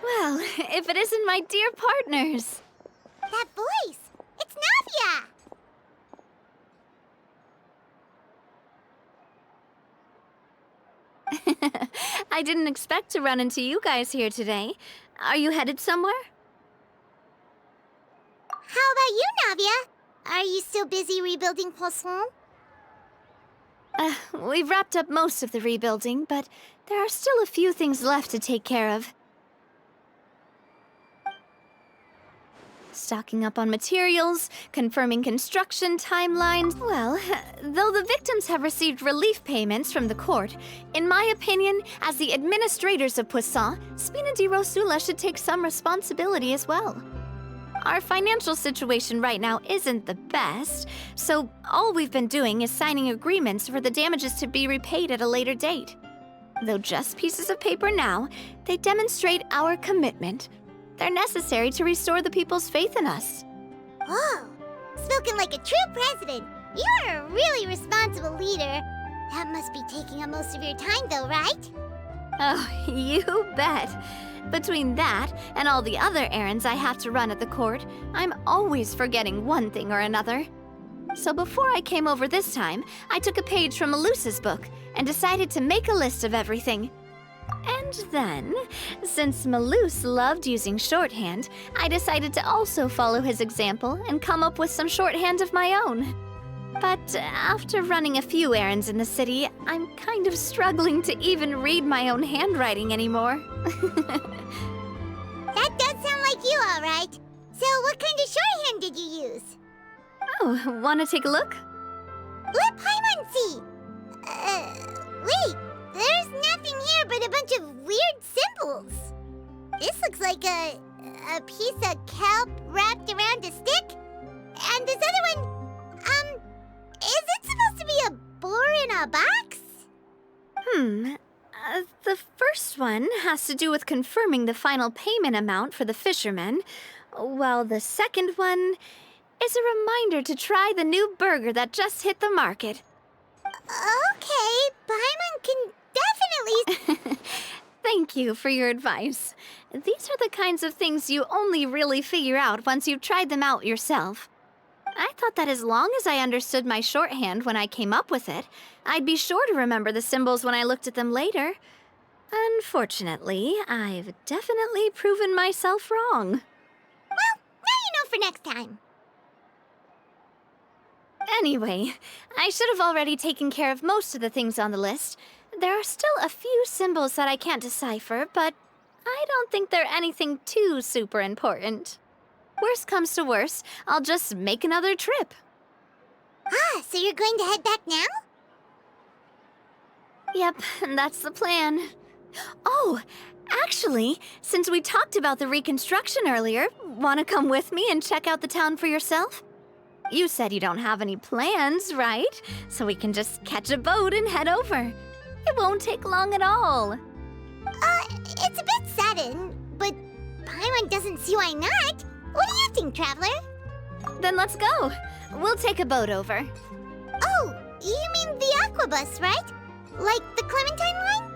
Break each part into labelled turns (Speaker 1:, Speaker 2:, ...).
Speaker 1: Well, if it isn't my dear partners.
Speaker 2: That voice! It's Navia!
Speaker 1: I didn't expect to run into you guys here today. Are you headed somewhere?
Speaker 2: How about you, Navia? Are you still busy rebuilding Poisson?
Speaker 1: We've wrapped up most of the rebuilding, but there are still a few things left to take care of. Stocking up on materials, confirming construction timelines. Well, though the victims have received relief payments from the court, in my opinion, as the administrators of Poisson, Spina di Rosula should take some responsibility as well. Our financial situation right now isn't the best, so all we've been doing is signing agreements for the damages to be repaid at a later date. Though just pieces of paper now, they demonstrate our commitment. They're necessary to restore the people's faith in us.
Speaker 2: Oh, spoken like a true president. You're a really responsible leader. That must be taking up most of your time, though, right?
Speaker 1: Oh, you bet. Between that and all the other errands I have to run at the court, I'm always forgetting one thing or another. So before I came over this time, I took a page from Melusa's book and decided to make a list of everything. And then, since Melus loved using shorthand, I decided to also follow his example and come up with some shorthand of my own. But after running a few errands in the city, I'm kind of struggling to even read my own handwriting anymore.
Speaker 2: That does sound like you, all right. So what kind of shorthand did you use?
Speaker 1: Oh, wanna take a look?
Speaker 2: Let Paimon see. Wait, there's nothing here but a bunch of weird symbols. This looks like a piece of kelp wrapped around a stick. And this other one, is it supposed to be a boar in a box?
Speaker 1: The first one has to do with confirming the final payment amount for the fishermen, while the second one is a reminder to try the new burger that just hit the market.
Speaker 2: Okay, Paimon can definitely...
Speaker 1: Thank you for your advice. These are the kinds of things you only really figure out once you've tried them out yourself. I thought that as long as I understood my shorthand when I came up with it, I'd be sure to remember the symbols when I looked at them later. Unfortunately, I've definitely proven myself wrong.
Speaker 2: Well, now you know for next time.
Speaker 1: Anyway, I should have already taken care of most of the things on the list. There are still a few symbols that I can't decipher, but I don't think they're anything too super important. Worst comes to worst, I'll just make another trip.
Speaker 2: Ah, so you're going to head back now?
Speaker 1: Yep, that's the plan. Oh, actually, since we talked about the reconstruction earlier, want to come with me and check out the town for yourself? You said you don't have any plans, right? So we can just catch a boat and head over. It won't take long at all.
Speaker 2: It's a bit sudden, but Paimon doesn't see why not. What do you think, Traveler?
Speaker 1: Then let's go. We'll take a boat over.
Speaker 2: Oh, you mean the Aquabus, right? Like the Clementine line?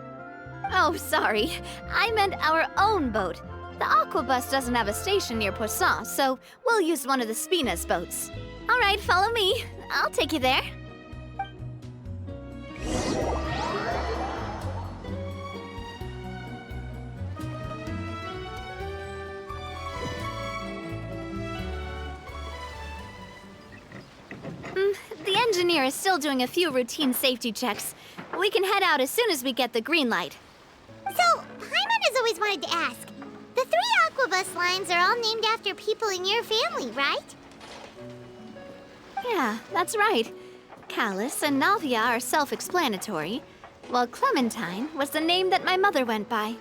Speaker 1: Oh, sorry. I meant our own boat. The Aquabus doesn't have a station near Poisson, so we'll use one of the Spina's boats. All right, follow me. I'll take you there. The engineer is still doing a few routine safety checks. We can head out as soon as we get the green light.
Speaker 2: So, Paimon has always wanted to ask. The 3 Aquabus lines are all named after people in your family, right?
Speaker 1: Yeah, that's right. Callus and Navia are self-explanatory, while Clementine was the name that my mother went by.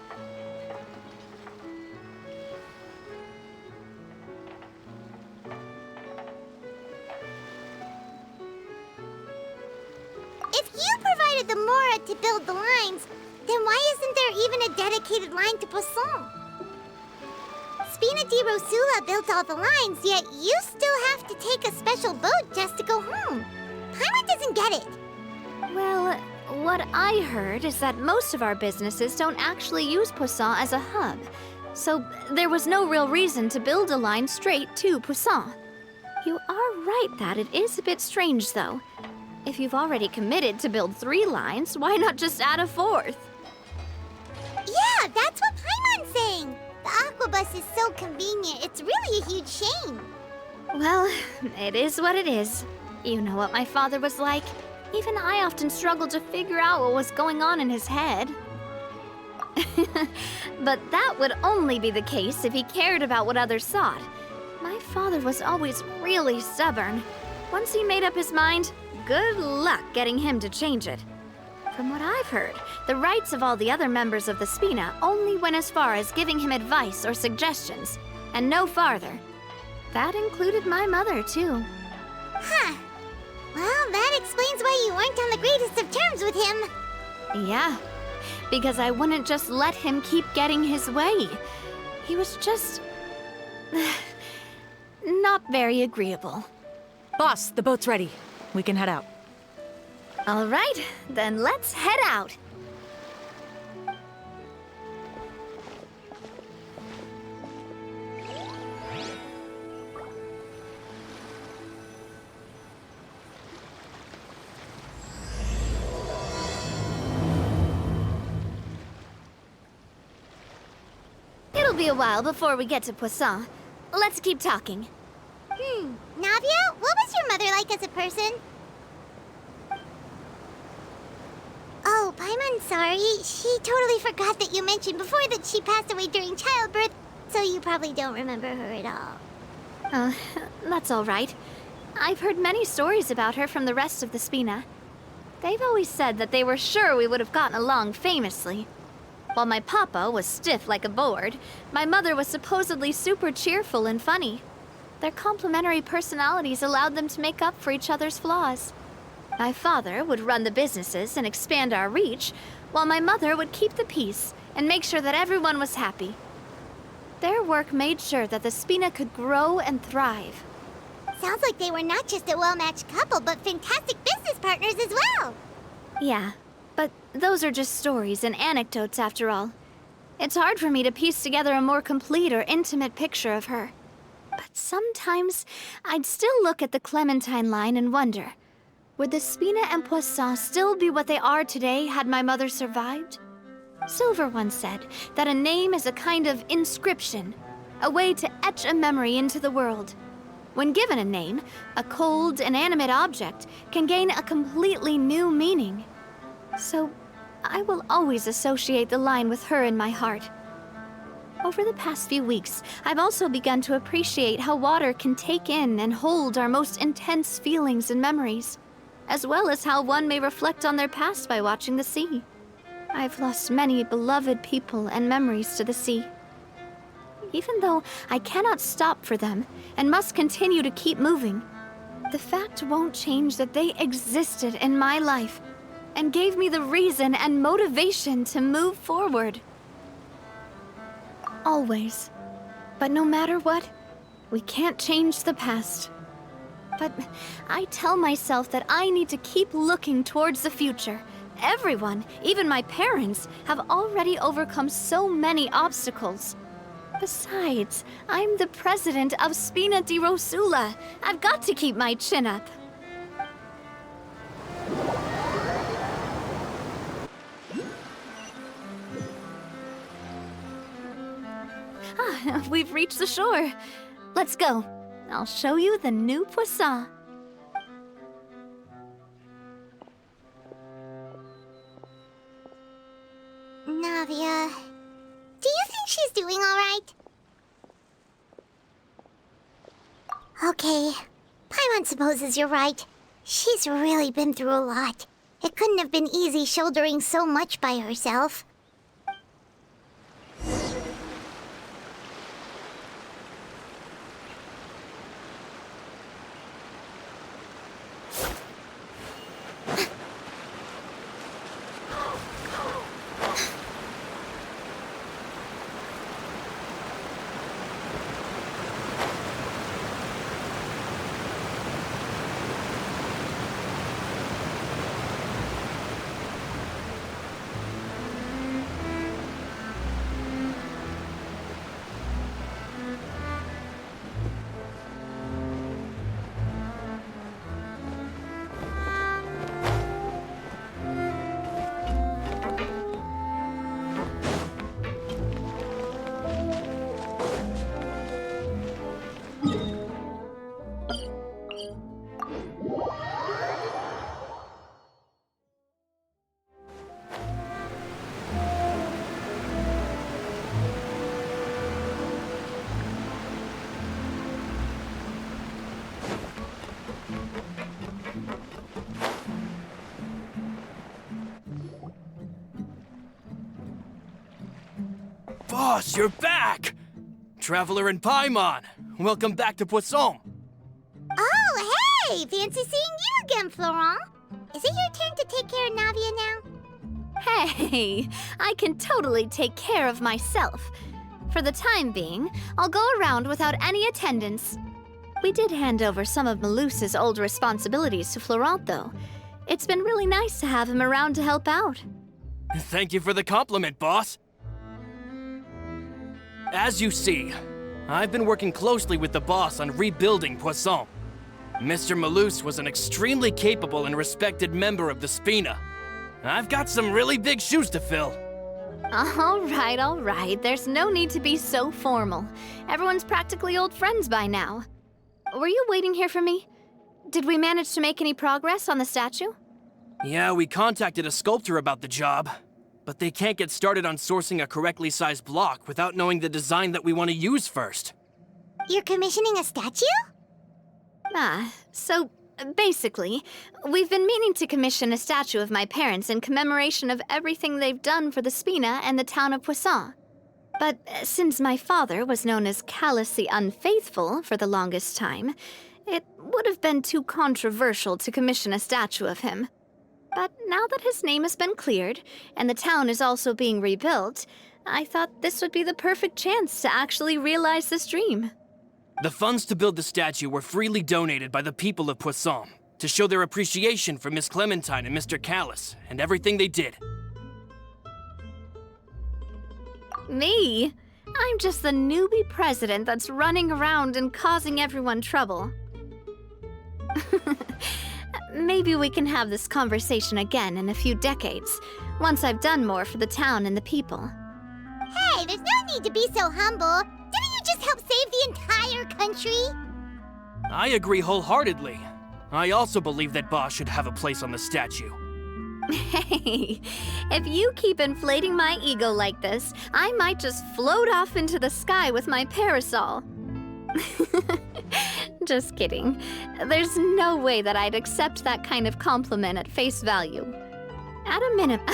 Speaker 2: If you provided the Mora to build the lines, then why isn't there even a dedicated line to Poisson? Spina di Rosula built all the lines, yet you still have to take a special boat just to go home. Paimon doesn't get it.
Speaker 1: Well, what I heard is that most of our businesses don't actually use Poisson as a hub. So there was no real reason to build a line straight to Poussin. You are right that it is a bit strange, though. If you've already committed to build 3 lines, why not just add a 4th?
Speaker 2: Yeah, that's what Paimon's saying. The aquabus is so convenient, it's really a huge shame.
Speaker 1: Well, it is what it is. You know what my father was like. Even I often struggled to figure out what was going on in his head. But that would only be the case if he cared about what others thought. My father was always really stubborn. Once he made up his mind, good luck getting him to change it. From what I've heard, the rights of all the other members of the Spina only went as far as giving him advice or suggestions, and no farther. That included my mother, too.
Speaker 2: Huh. Well, that explains why you weren't on the greatest of terms with him.
Speaker 1: Yeah, because I wouldn't just let him keep getting his way. He was just... not very agreeable.
Speaker 3: Boss, the boat's ready. We can head out.
Speaker 1: All right, then let's head out. It'll be a while before we get to Poisson. Let's keep talking.
Speaker 2: Navia, what was your mother like as a person? Oh, Paimon's sorry. She totally forgot that you mentioned before that she passed away during childbirth, so you probably don't remember her at all.
Speaker 1: That's all right. I've heard many stories about her from the rest of the Spina. They've always said that they were sure we would have gotten along famously. While my papa was stiff like a board, my mother was supposedly super cheerful and funny. Their complementary personalities allowed them to make up for each other's flaws. My father would run the businesses and expand our reach, while my mother would keep the peace and make sure that everyone was happy. Their work made sure that the Spina could grow and thrive.
Speaker 2: Sounds like they were not just a well-matched couple, but fantastic business partners as well.
Speaker 1: Yeah, but those are just stories and anecdotes after all. It's hard for me to piece together a more complete or intimate picture of her. But sometimes I'd still look at the Clementine line and wonder, would the Spina and Poisson still be what they are today had my mother survived? Silver once said that a name is a kind of inscription, a way to etch a memory into the world. When given a name, a cold, inanimate object can gain a completely new meaning. So I will always associate the line with her in my heart. Over the past few weeks, I've also begun to appreciate how water can take in and hold our most intense feelings and memories, as well as how one may reflect on their past by watching the sea. I've lost many beloved people and memories to the sea. Even though I cannot stop for them and must continue to keep moving, the fact won't change that they existed in my life and gave me the reason and motivation to move forward. Always. But no matter what, we can't change the past. But I tell myself that I need to keep looking towards the future. Everyone, even my parents, have already overcome so many obstacles. Besides, I'm the president of Spina di Rosula. I've got to keep my chin up. We've reached the shore. Let's go. I'll show you the new Poisson.
Speaker 2: Navia, do you think she's doing all right? Okay, Paimon supposes you're right. She's really been through a lot. It couldn't have been easy shouldering so much by herself.
Speaker 4: Boss, you're back! Traveler and Paimon, welcome back to Poisson.
Speaker 2: Oh, hey! Fancy seeing you again, Florent. Is it your turn to take care of Navia now?
Speaker 1: Hey, I can totally take care of myself. For the time being, I'll go around without any attendance. We did hand over some of Malus's old responsibilities to Florent, though. It's been really nice to have him around to help out.
Speaker 4: Thank you for the compliment, boss. As you see, I've been working closely with the boss on rebuilding Poisson. Mr. Malus was an extremely capable and respected member of the Spina. I've got some really big shoes to fill.
Speaker 1: All right. There's no need to be so formal. Everyone's practically old friends by now. Were you waiting here for me? Did we manage to make any progress on the statue?
Speaker 4: Yeah, we contacted a sculptor about the job, but they can't get started on sourcing a correctly sized block without knowing the design that we want to use first.
Speaker 2: You're commissioning a statue?
Speaker 1: So basically, we've been meaning to commission a statue of my parents in commemoration of everything they've done for the Spina and the town of Poisson. But since my father was known as Callus the Unfaithful for the longest time, it would have been too controversial to commission a statue of him. But now that his name has been cleared, and the town is also being rebuilt, I thought this would be the perfect chance to actually realize this dream.
Speaker 4: The funds to build the statue were freely donated by the people of Poisson to show their appreciation for Miss Clementine and Mr. Callus and everything they did.
Speaker 1: Me? I'm just the newbie president that's running around and causing everyone trouble. Maybe we can have this conversation again in a few decades, once I've done more for the town and the people.
Speaker 2: Hey, there's no need to be so humble. Didn't you just help save the entire country?
Speaker 4: I agree wholeheartedly. I also believe that Boss should have a place on the statue.
Speaker 1: Hey, if you keep inflating my ego like this, I might just float off into the sky with my parasol. Just kidding. There's no way that I'd accept that kind of compliment at face value. At a minimum.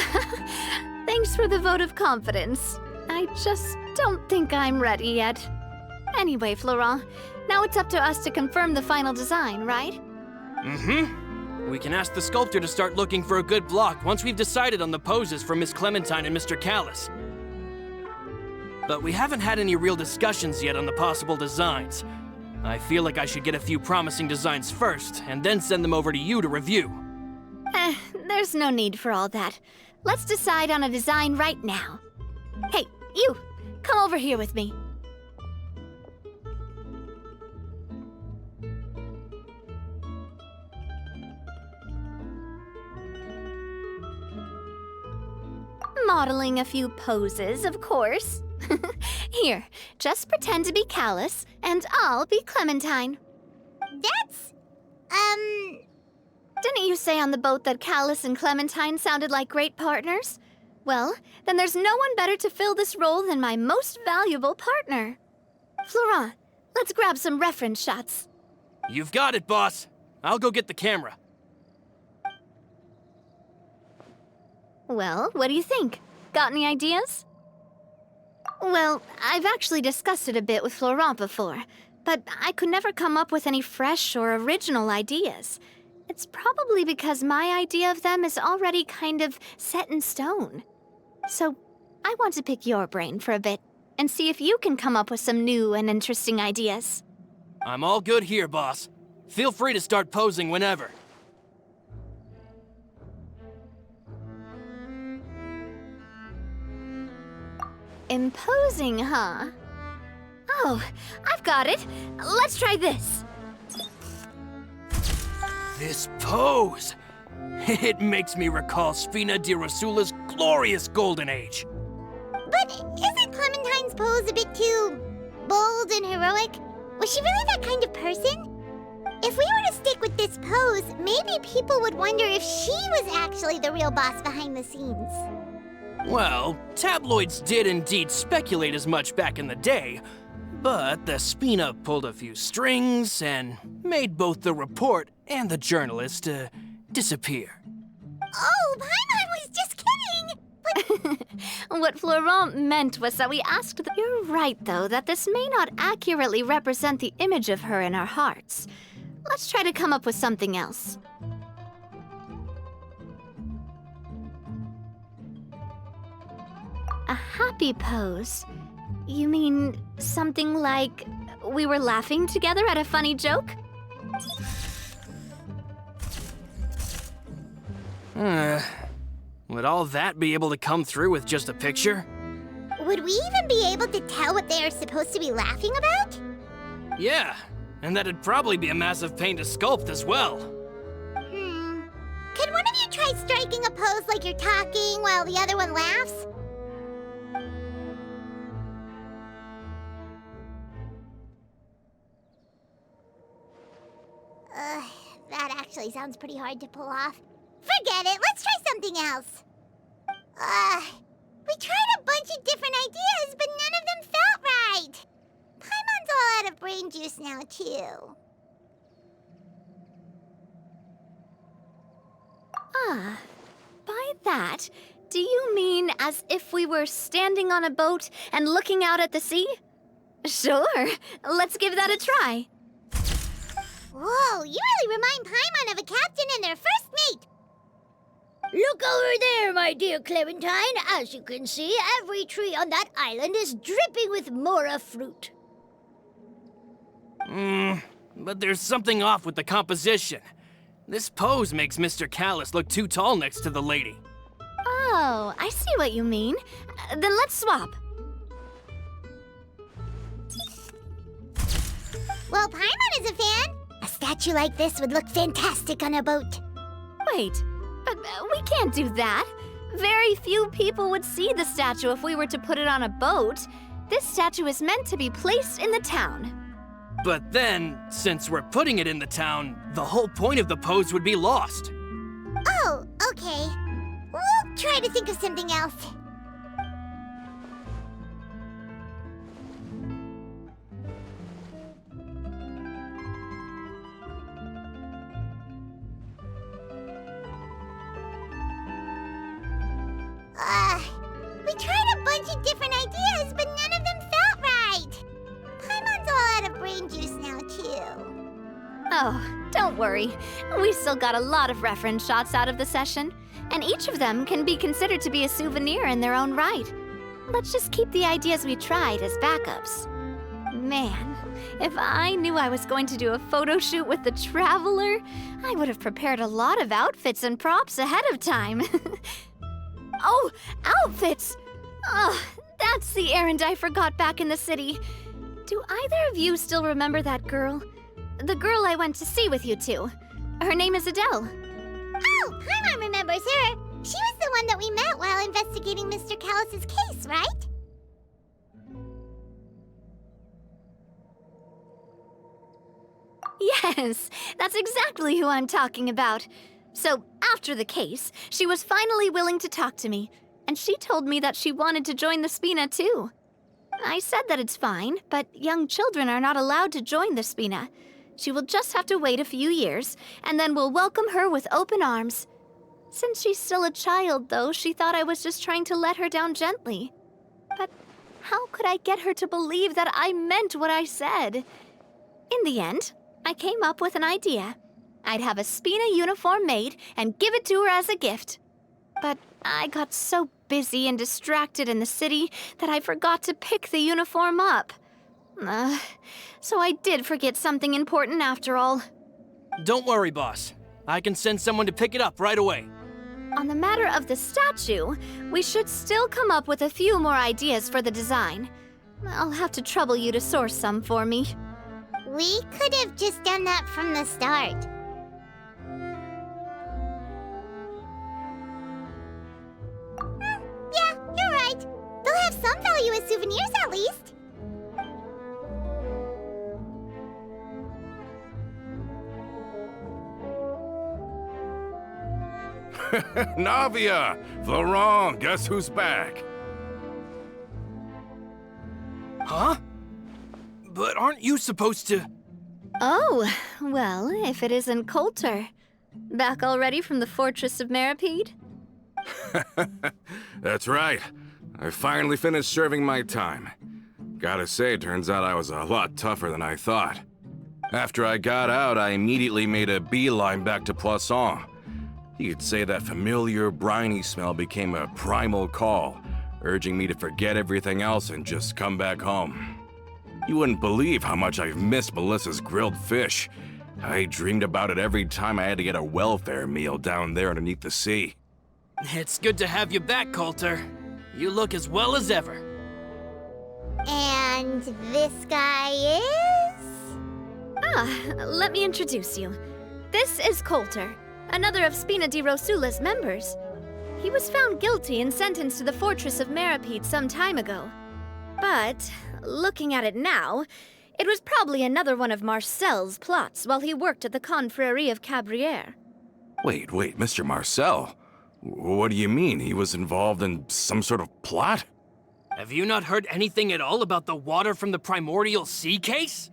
Speaker 1: Thanks for the vote of confidence. I just don't think I'm ready yet. Anyway, Florent, now it's up to us to confirm the final design, right?
Speaker 4: Mm-hmm. We can ask the sculptor to start looking for a good block once we've decided on the poses for Miss Clementine and Mr. Callus. But we haven't had any real discussions yet on the possible designs. I feel like I should get a few promising designs first, and then send them over to you to review.
Speaker 1: There's no need for all that. Let's decide on a design right now. Hey, you! Come over here with me. Modeling a few poses, of course. Here, just pretend to be Callus, and I'll be Clementine.
Speaker 2: That's,
Speaker 1: Didn't you say on the boat that Callus and Clementine sounded like great partners? Well, then there's no one better to fill this role than my most valuable partner. Florent, let's grab some reference shots.
Speaker 4: You've got it, boss. I'll go get the camera.
Speaker 1: Well, what do you think? Got any ideas? Well, I've actually discussed it a bit with Florent before, but I could never come up with any fresh or original ideas. It's probably because my idea of them is already kind of set in stone. So, I want to pick your brain for a bit and see if you can come up with some new and interesting ideas.
Speaker 4: I'm all good here, boss. Feel free to start posing whenever.
Speaker 1: Imposing, huh? Oh, I've got it. Let's try this.
Speaker 4: This pose! It makes me recall Spina di Rosula's glorious golden age.
Speaker 2: but isn't Clementine's pose a bit too bold and heroic? Was she really that kind of person? If we were to stick with this pose, maybe people would wonder if she was actually the real boss behind the scenes.
Speaker 4: Well, tabloids did indeed speculate as much back in the day, but the Spina pulled a few strings and made both the report and the journalist disappear.
Speaker 2: Oh, Paimon was just kidding! But
Speaker 1: What Florent meant was that we asked the— You're right, though, that this may not accurately represent the image of her in our hearts. Let's try to come up with something else. A happy pose? You mean something like we were laughing together at a funny joke?
Speaker 4: Would all that be able to come through with just a picture?
Speaker 2: Would we even be able to tell what they are supposed to be laughing about?
Speaker 4: Yeah, and that'd probably be a massive pain to sculpt as well.
Speaker 2: Can one of you try striking a pose like you're talking while the other one laughs? That actually sounds pretty hard to pull off. Forget it, let's try something else. We tried a bunch of different ideas, but none of them felt right. Paimon's all out of brain juice now, too.
Speaker 1: Ah, by that, do you mean as if we were standing on a boat and looking out at the sea? Sure, let's give that a try.
Speaker 2: Whoa, you really remind Paimon of a captain and their first mate.
Speaker 5: Look over there, my dear Clementine. As you can see, every tree on that island is dripping with mora fruit.
Speaker 4: But there's something off with the composition. This pose makes Mr. Callus look too tall next to the lady.
Speaker 1: Oh, I see what you mean. Then let's swap.
Speaker 2: Well, Paimon is a fan. A statue like this would look fantastic on a boat.
Speaker 1: Wait, but we can't do that. Very few people would see the statue if we were to put it on a boat. This statue is meant to be placed in the town.
Speaker 4: But then, since we're putting it in the town, the whole point of the pose would be lost.
Speaker 2: Oh, okay. We'll try to think of something else. We tried a bunch of different ideas, but none of them felt right. Paimon's all out of brain juice now, too.
Speaker 1: Oh, don't worry. We still got a lot of reference shots out of the session, and each of them can be considered to be a souvenir in their own right. Let's just keep the ideas we tried as backups. Man, if I knew I was going to do a photo shoot with the Traveler, I would have prepared a lot of outfits and props ahead of time. Oh, outfits! Oh, that's the errand I forgot back in the city. Do either of you still remember that girl? The girl I went to see with you two. Her name is Adele.
Speaker 2: Oh, Paimon remembers her. She was the one that we met while investigating Mr. Callus's case, right?
Speaker 1: Yes, that's exactly who I'm talking about. So, after the case, she was finally willing to talk to me, and she told me that she wanted to join the Spina too. I said that it's fine, but young children are not allowed to join the Spina. She will just have to wait a few years, and then we'll welcome her with open arms. Since she's still a child, though, she thought I was just trying to let her down gently. But how could I get her to believe that I meant what I said? In the end, I came up with an idea. I'd have a Spina uniform made and give it to her as a gift. But I got so busy and distracted in the city that I forgot to pick the uniform up. So I did forget something important after all.
Speaker 4: Don't worry, boss. I can send someone to pick it up right away.
Speaker 1: On the matter of the statue, we should still come up with a few more ideas for the design. I'll have to trouble you to source some for me.
Speaker 2: We could have just done that from the start. Yeah, you're right. They'll have some value as souvenirs at least.
Speaker 6: Navia! Florent, guess who's back?
Speaker 4: Huh? But aren't you supposed to...
Speaker 1: Oh, well, if it isn't Coulter. Back already from the Fortress of Meripede?
Speaker 6: That's right. I finally finished serving my time. Gotta say, turns out I was a lot tougher than I thought. After I got out, I immediately made a beeline back to Poisson. You could say that familiar, briny smell became a primal call, urging me to forget everything else and just come back home. You wouldn't believe how much I've missed Melissa's grilled fish. I dreamed about it every time I had to get a welfare meal down there underneath the sea.
Speaker 4: It's good to have you back, Coulter. You look as well as ever.
Speaker 2: And this guy is?
Speaker 1: Let me introduce you. This is Coulter, another of Spina di Rosula's members. He was found guilty and sentenced to the Fortress of Meripede some time ago. But, looking at it now, it was probably another one of Marcel's plots while he worked at the Confrérie of Cabrières.
Speaker 6: Wait, Mr. Marcel? What do you mean? He was involved in some sort of plot?
Speaker 4: Have you not heard anything at all about the water from the primordial sea case?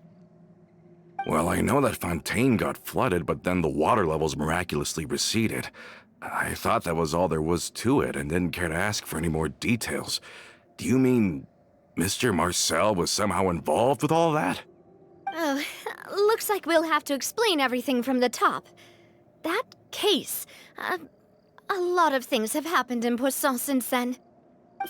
Speaker 6: Well, I know that Fontaine got flooded, but then the water levels miraculously receded. I thought that was all there was to it and didn't care to ask for any more details. Do you mean Mr. Marcel was somehow involved with all that?
Speaker 1: Oh, looks like we'll have to explain everything from the top. That case, a lot of things have happened in Poisson since then.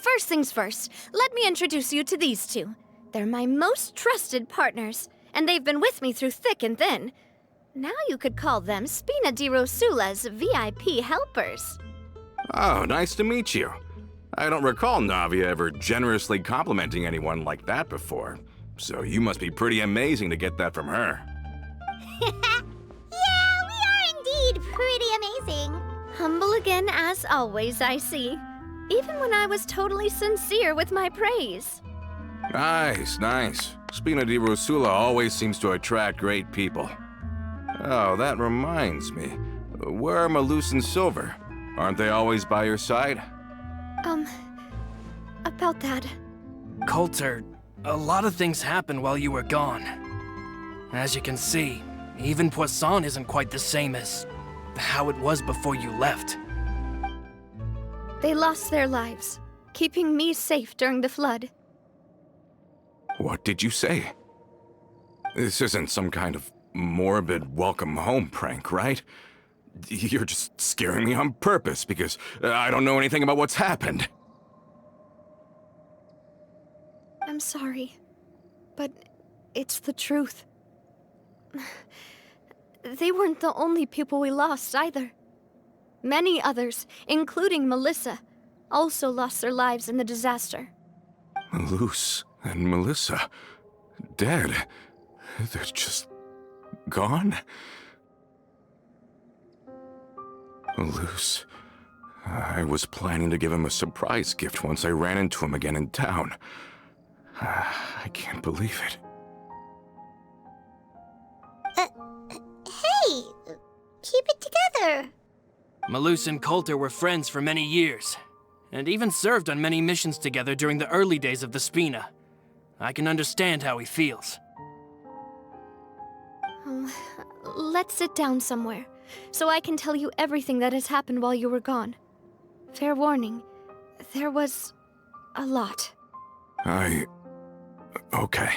Speaker 1: First things first, let me introduce you to these two. They're my most trusted partners, and they've been with me through thick and thin. Now you could call them Spina di Rosula's VIP helpers.
Speaker 6: Oh, nice to meet you. I don't recall Navia ever generously complimenting anyone like that before, so you must be pretty amazing to get that from her.
Speaker 2: Yeah, we are indeed pretty amazing.
Speaker 1: Humble again as always, I see. Even when I was totally sincere with my praise.
Speaker 6: Nice. Spina di Rosula always seems to attract great people. Oh, that reminds me. Where are Malus and Silver? Aren't they always by your side?
Speaker 1: About that.
Speaker 4: Coulter, a lot of things happened while you were gone. As you can see, even Poisson isn't quite the same as how it was before you left.
Speaker 1: They lost their lives, keeping me safe during the flood.
Speaker 6: What did you say? This isn't some kind of morbid welcome home prank, right? You're just scaring me on purpose because I don't know anything about what's happened.
Speaker 1: I'm sorry, but it's the truth. They weren't the only people we lost either. Many others, including Melissa, also lost their lives in the disaster.
Speaker 6: Malus and Melissa, dead. They're just gone? Malus, I was planning to give him a surprise gift once I ran into him again in town. I can't believe it.
Speaker 2: Hey, keep it together.
Speaker 4: Malus and Coulter were friends for many years, and even served on many missions together during the early days of the Spina. I can understand how he feels.
Speaker 1: Let's sit down somewhere, so I can tell you everything that has happened while you were gone. Fair warning, there was a lot.
Speaker 6: Okay.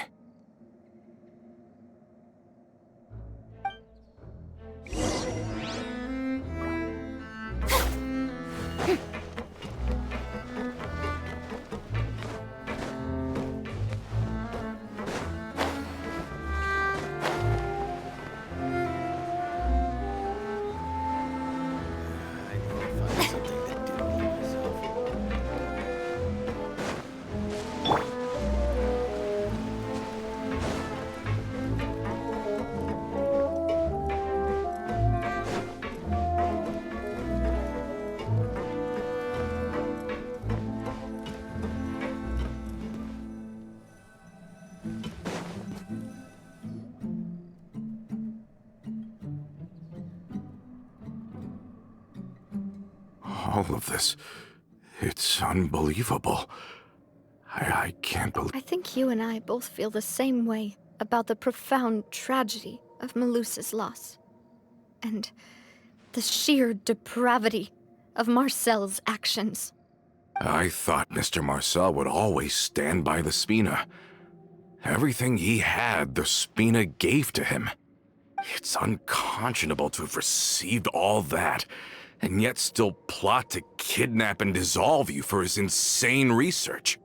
Speaker 6: All of this, it's unbelievable. I can't believe...
Speaker 1: I think you and I both feel the same way about the profound tragedy of Melusa's loss. And the sheer depravity of Marcel's actions.
Speaker 6: I thought Mr. Marcel would always stand by the Spina. Everything he had, the Spina gave to him. It's unconscionable to have received all that, and yet still plot to kidnap and dissolve you for his insane research.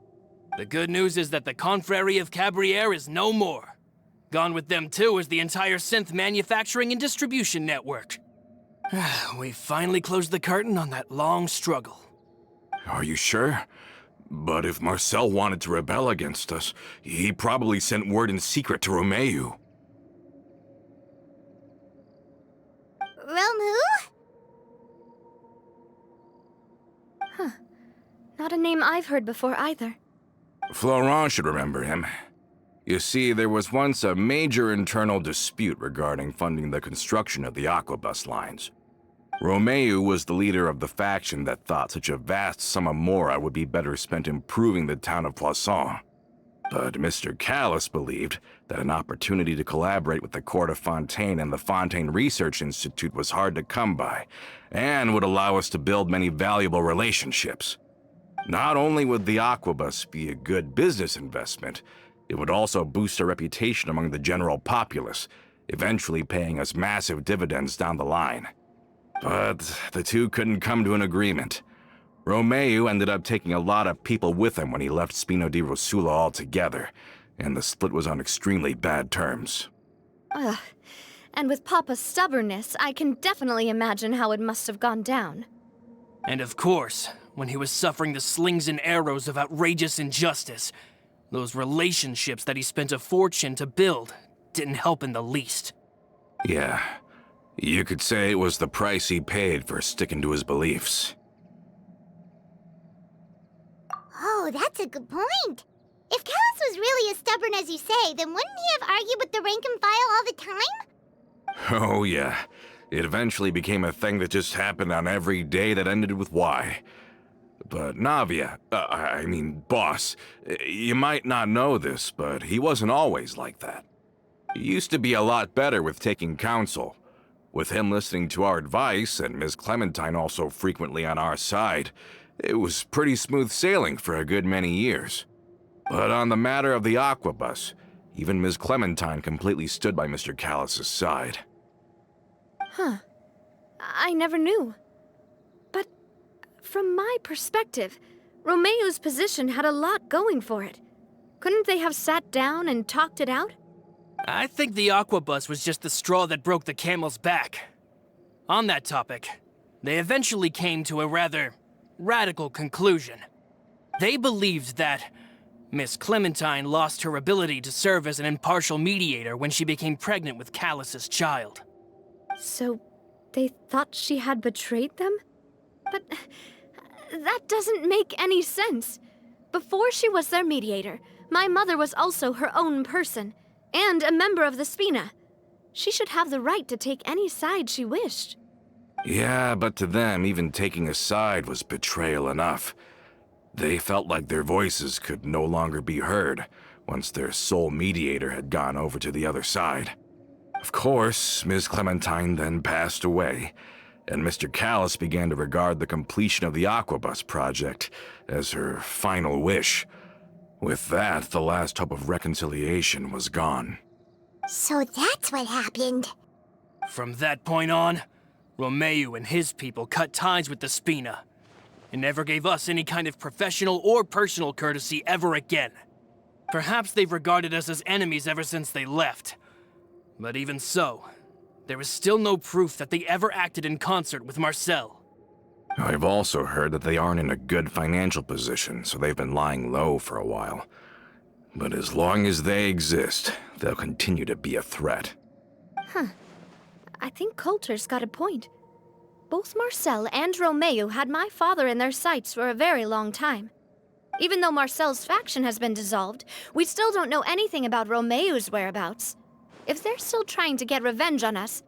Speaker 4: The good news is that the Confrérie of Cabriere is no more. Gone with them too is the entire synth manufacturing and distribution network. We finally closed the curtain on that long struggle.
Speaker 6: Are you sure? But if Marcel wanted to rebel against us, he probably sent word in secret to Romeu.
Speaker 2: Romu?
Speaker 1: Not a name I've heard before either.
Speaker 6: Florent should remember him. You see, there was once a major internal dispute regarding funding the construction of the Aquabus lines. Romeu was the leader of the faction that thought such a vast sum of mora would be better spent improving the town of Poisson. But Mr. Callis believed that an opportunity to collaborate with the Court of Fontaine and the Fontaine Research Institute was hard to come by, and would allow us to build many valuable relationships. Not only would the Aquabus be a good business investment, it would also boost our reputation among the general populace, eventually paying us massive dividends down the line. But the two couldn't come to an agreement. Romeu ended up taking a lot of people with him when he left Spino di Rosula altogether, and the split was on extremely bad terms.
Speaker 1: Ugh. And with Papa's stubbornness, I can definitely imagine how it must have gone down.
Speaker 4: And of course, when he was suffering the slings and arrows of outrageous injustice, those relationships that he spent a fortune to build didn't help in the least.
Speaker 6: Yeah, you could say it was the price he paid for sticking to his beliefs.
Speaker 2: Oh, that's a good point. If Callis was really as stubborn as you say, then wouldn't he have argued with the rank and file all the time?
Speaker 6: Oh yeah, it eventually became a thing that just happened on every day that ended with Y. But Navia, boss, you might not know this, but he wasn't always like that. He used to be a lot better with taking counsel. With him listening to our advice, and Ms. Clementine also frequently on our side, it was pretty smooth sailing for a good many years. But on the matter of the Aquabus, even Ms. Clementine completely stood by Mr. Callis' side.
Speaker 1: Huh. I never knew. But from my perspective, Romeu's position had a lot going for it. Couldn't they have sat down and talked it out?
Speaker 4: I think the Aquabus was just the straw that broke the camel's back. On that topic, they eventually came to a rather radical conclusion. They believed that Miss Clementine lost her ability to serve as an impartial mediator when she became pregnant with Callus's child.
Speaker 1: So, they thought she had betrayed them? But that doesn't make any sense. Before she was their mediator, my mother was also her own person, and a member of the Spina. She should have the right to take any side she wished.
Speaker 6: Yeah, but to them, even taking a side was betrayal enough. They felt like their voices could no longer be heard once their sole mediator had gone over to the other side. Of course, Ms. Clementine then passed away, and Mr. Callis began to regard the completion of the Aquabus project as her final wish. With that, the last hope of reconciliation was gone.
Speaker 2: So that's what happened.
Speaker 4: From that point on, Romeu and his people cut ties with the Spina, and never gave us any kind of professional or personal courtesy ever again. Perhaps they've regarded us as enemies ever since they left. But even so, there is still no proof that they ever acted in concert with Marcel.
Speaker 6: I've also heard that they aren't in a good financial position, so they've been lying low for a while. But as long as they exist, they'll continue to be a threat.
Speaker 1: I think Coulter's got a point. Both Marcel and Romeu had my father in their sights for a very long time. Even though Marcel's faction has been dissolved, we still don't know anything about Romeu's whereabouts. If they're still trying to get revenge on us,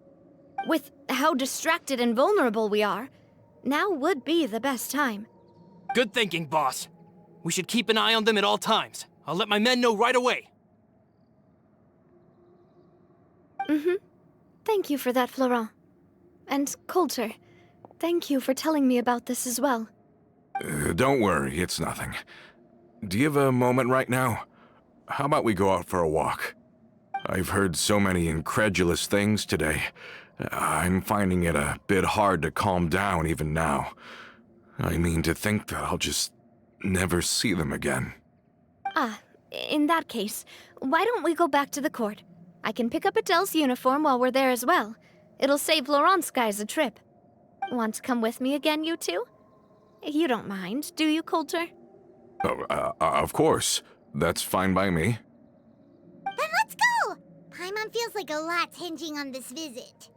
Speaker 1: with how distracted and vulnerable we are, now would be the best time.
Speaker 4: Good thinking, boss. We should keep an eye on them at all times. I'll let my men know right away.
Speaker 1: Thank you for that, Florent. And Coulter, Thank you for telling me about this as well.
Speaker 6: Don't worry, it's nothing. Do you have a moment right now? How about we go out for a walk? I've heard so many incredulous things today. I'm finding it a bit hard to calm down even now. I mean, to think that I'll just never see them again.
Speaker 1: Ah, in that case, why don't we go back to the court? I can pick up Adele's uniform while we're there as well. It'll save Laurent's guys a trip. Want to come with me again, you two? You don't mind, do you, Coulter?
Speaker 6: Oh, of course. That's fine by me.
Speaker 2: Then let's go! Paimon feels like a lot's hinging on this visit.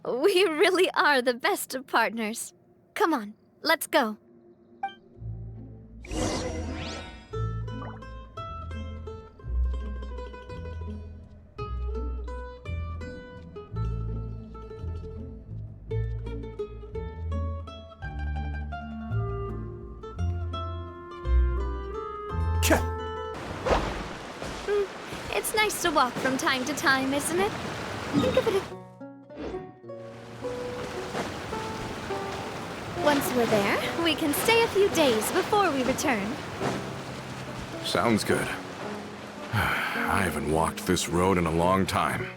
Speaker 1: We really are the best of partners. Come on, let's go. It's nice to walk from time to time, isn't it? Think of it. Once we're there, we can stay a few days before we return.
Speaker 6: Sounds good. I haven't walked this road in a long time.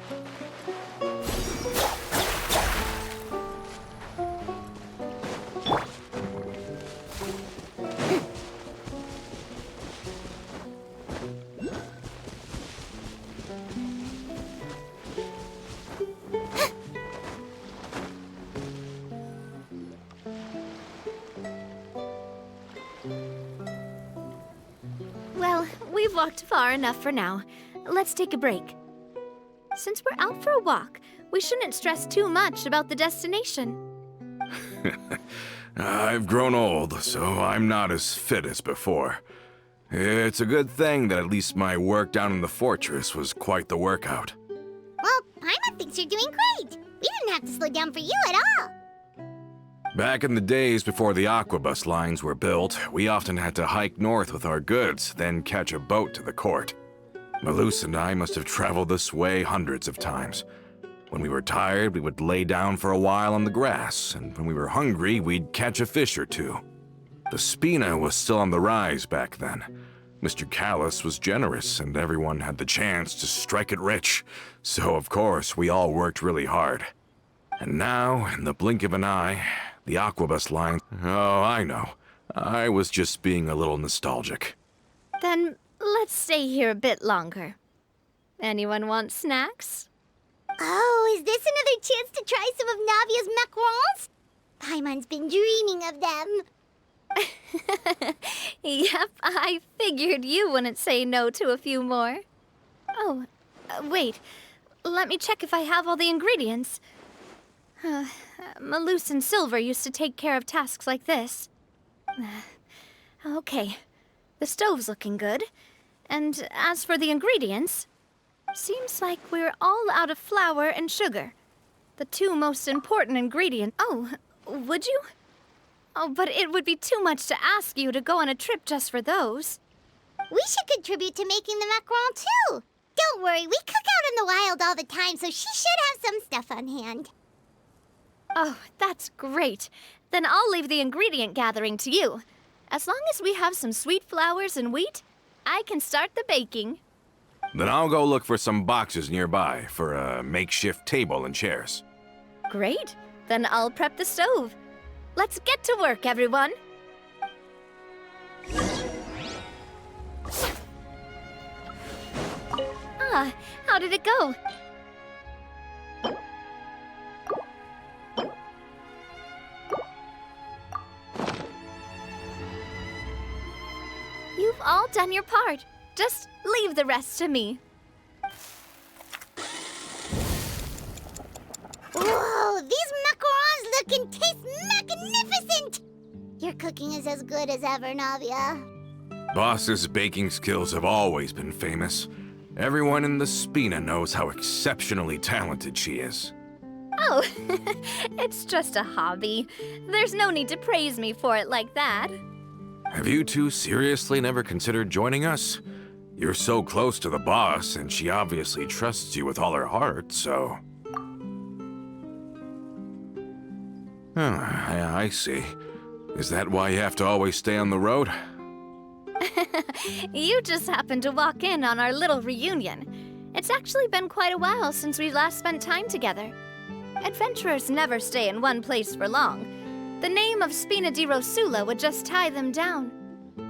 Speaker 1: Well, we've walked far enough for now. Let's take a break. Since we're out for a walk, we shouldn't stress too much about the destination.
Speaker 6: I've grown old, so I'm not as fit as before. It's a good thing that at least my work down in the fortress was quite the workout.
Speaker 2: Well, Paimon thinks you're doing great. We didn't have to slow down for you at all.
Speaker 6: Back in the days before the aquabus lines were built, we often had to hike north with our goods, then catch a boat to the court. Malus and I must have traveled this way hundreds of times. When we were tired, we would lay down for a while on the grass, and when we were hungry, we'd catch a fish or two. The spina was still on the rise back then. Mr. Callis was generous, and everyone had the chance to strike it rich. So, of course, we all worked really hard. And now, in the blink of an eye, the aquabus line... Oh, I know. I was just being a little nostalgic.
Speaker 1: Then let's stay here a bit longer. Anyone want snacks?
Speaker 2: Oh, is this another chance to try some of Navia's macarons? Paimon's been dreaming of them.
Speaker 1: Yep, I figured you wouldn't say no to a few more. Oh, wait. Let me check if I have all the ingredients. Malus and Silver used to take care of tasks like this. Okay, the stove's looking good. And as for the ingredients, seems like we're all out of flour and sugar. The two most important ingredients. Oh, would you? Oh, but it would be too much to ask you to go on a trip just for those.
Speaker 2: We should contribute to making the macaron too. Don't worry, we cook out in the wild all the time, so she should have some stuff on hand.
Speaker 1: Oh, that's great. Then I'll leave the ingredient gathering to you. As long as we have some sweet flours and wheat, I can start the baking.
Speaker 6: Then I'll go look for some boxes nearby for a makeshift table and chairs.
Speaker 1: Great. Then I'll prep the stove. Let's get to work, everyone. Ah, how did it go? You've all done your part. Just leave the rest to me.
Speaker 2: Whoa, these macarons look and taste magnificent! Your cooking is as good as ever, Navia.
Speaker 6: Boss's baking skills have always been famous. Everyone in the Spina knows how exceptionally talented she is.
Speaker 1: Oh, it's just a hobby. There's no need to praise me for it like that.
Speaker 6: Have you two seriously never considered joining us? You're so close to the boss, and she obviously trusts you with all her heart, so... Oh, I see. Is that why you have to always stay on the road?
Speaker 1: You just happened to walk in on our little reunion. It's actually been quite a while since we last spent time together. Adventurers never stay in one place for long. The name of Spina di Rosula would just tie them down.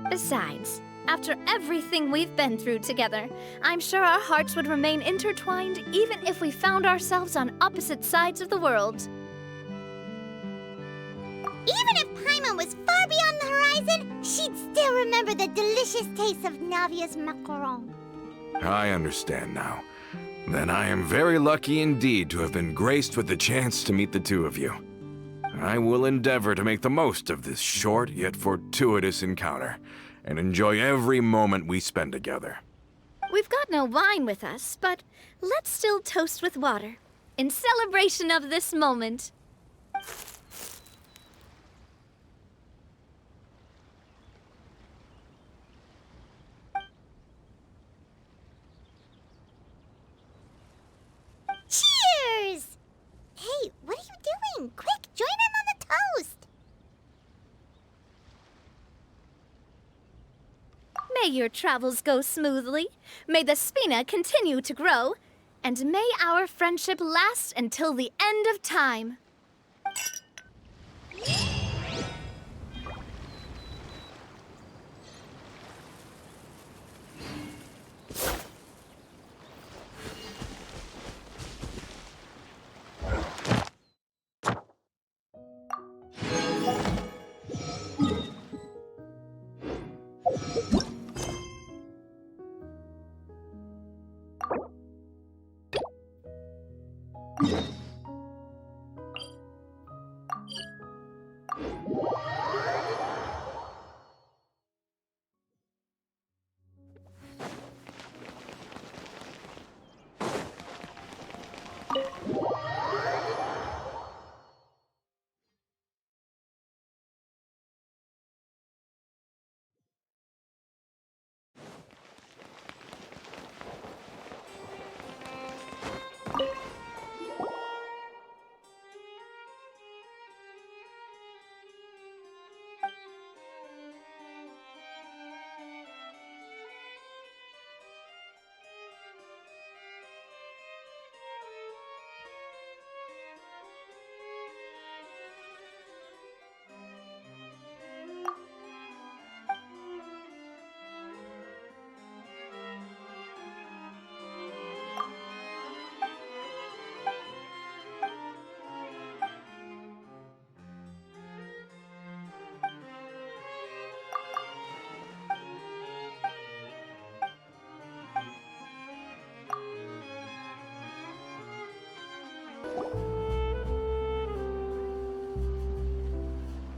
Speaker 1: Besides, after everything we've been through together, I'm sure our hearts would remain intertwined even if we found ourselves on opposite sides of the world.
Speaker 2: Even if Paimon was far beyond the horizon, she'd still remember the delicious taste of Navia's macaron.
Speaker 6: I understand now. Then I am very lucky indeed to have been graced with the chance to meet the two of you. I will endeavor to make the most of this short yet fortuitous encounter, and enjoy every moment we spend together.
Speaker 1: We've got no wine with us, but let's still toast with water, in celebration of this moment.
Speaker 2: Cheers! Hey, what are you doing? Quick, join in on the toast!
Speaker 1: May your travels go smoothly, may the Spina continue to grow, and may our friendship last until the end of time.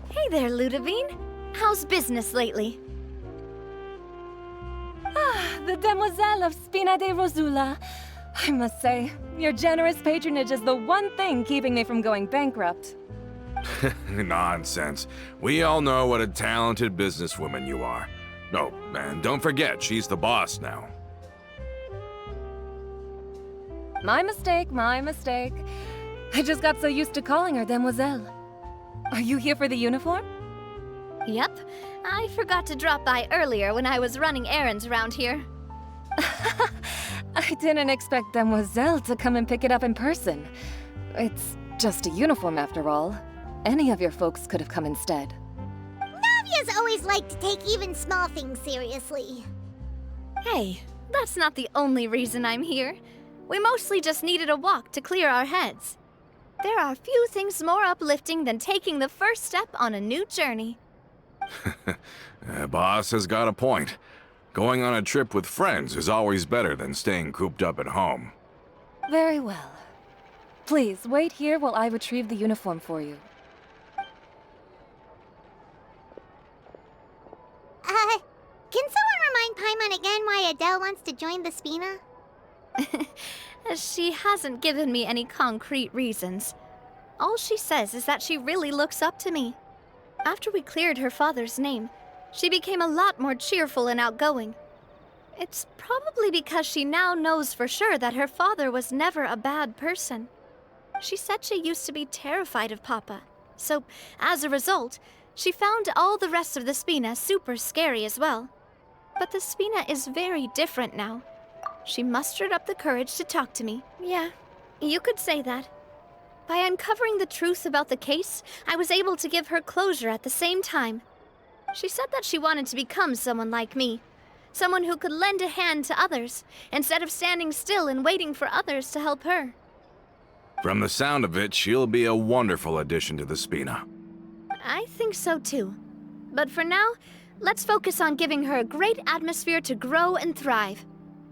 Speaker 1: Hey there, Ludovine. How's business lately?
Speaker 7: The Demoiselle of Spina de Rosula. I must say, your generous patronage is the one thing keeping me from going bankrupt.
Speaker 6: Nonsense. We all know what a talented businesswoman you are. No, and don't forget, she's the boss now.
Speaker 7: My mistake, my mistake. I just got so used to calling her Demoiselle. Are you here for the uniform?
Speaker 1: Yep. I forgot to drop by earlier when I was running errands around here.
Speaker 7: I didn't expect Demoiselle to come and pick it up in person. It's just a uniform after all. Any of your folks could have come instead.
Speaker 2: Navia's always liked to take even small things seriously.
Speaker 1: Hey, that's not the only reason I'm here. We mostly just needed a walk to clear our heads. There are few things more uplifting than taking the first step on a new journey.
Speaker 6: Boss has got a point. Going on a trip with friends is always better than staying cooped up at home.
Speaker 7: Very well. Please, wait here while I retrieve the uniform for you.
Speaker 2: Can someone remind Paimon again why Adele wants to join the Spina?
Speaker 1: She hasn't given me any concrete reasons. All she says is that she really looks up to me. After we cleared her father's name, she became a lot more cheerful and outgoing. It's probably because she now knows for sure that her father was never a bad person. She said she used to be terrified of Papa, so as a result, she found all the rest of the Spina super scary as well. But the Spina is very different now. She mustered up the courage to talk to me. Yeah, you could say that. By uncovering the truth about the case, I was able to give her closure at the same time. She said that she wanted to become someone like me. Someone who could lend a hand to others, instead of standing still and waiting for others to help her.
Speaker 6: From the sound of it, she'll be a wonderful addition to the Spina.
Speaker 1: I think so too. But for now, let's focus on giving her a great atmosphere to grow and thrive.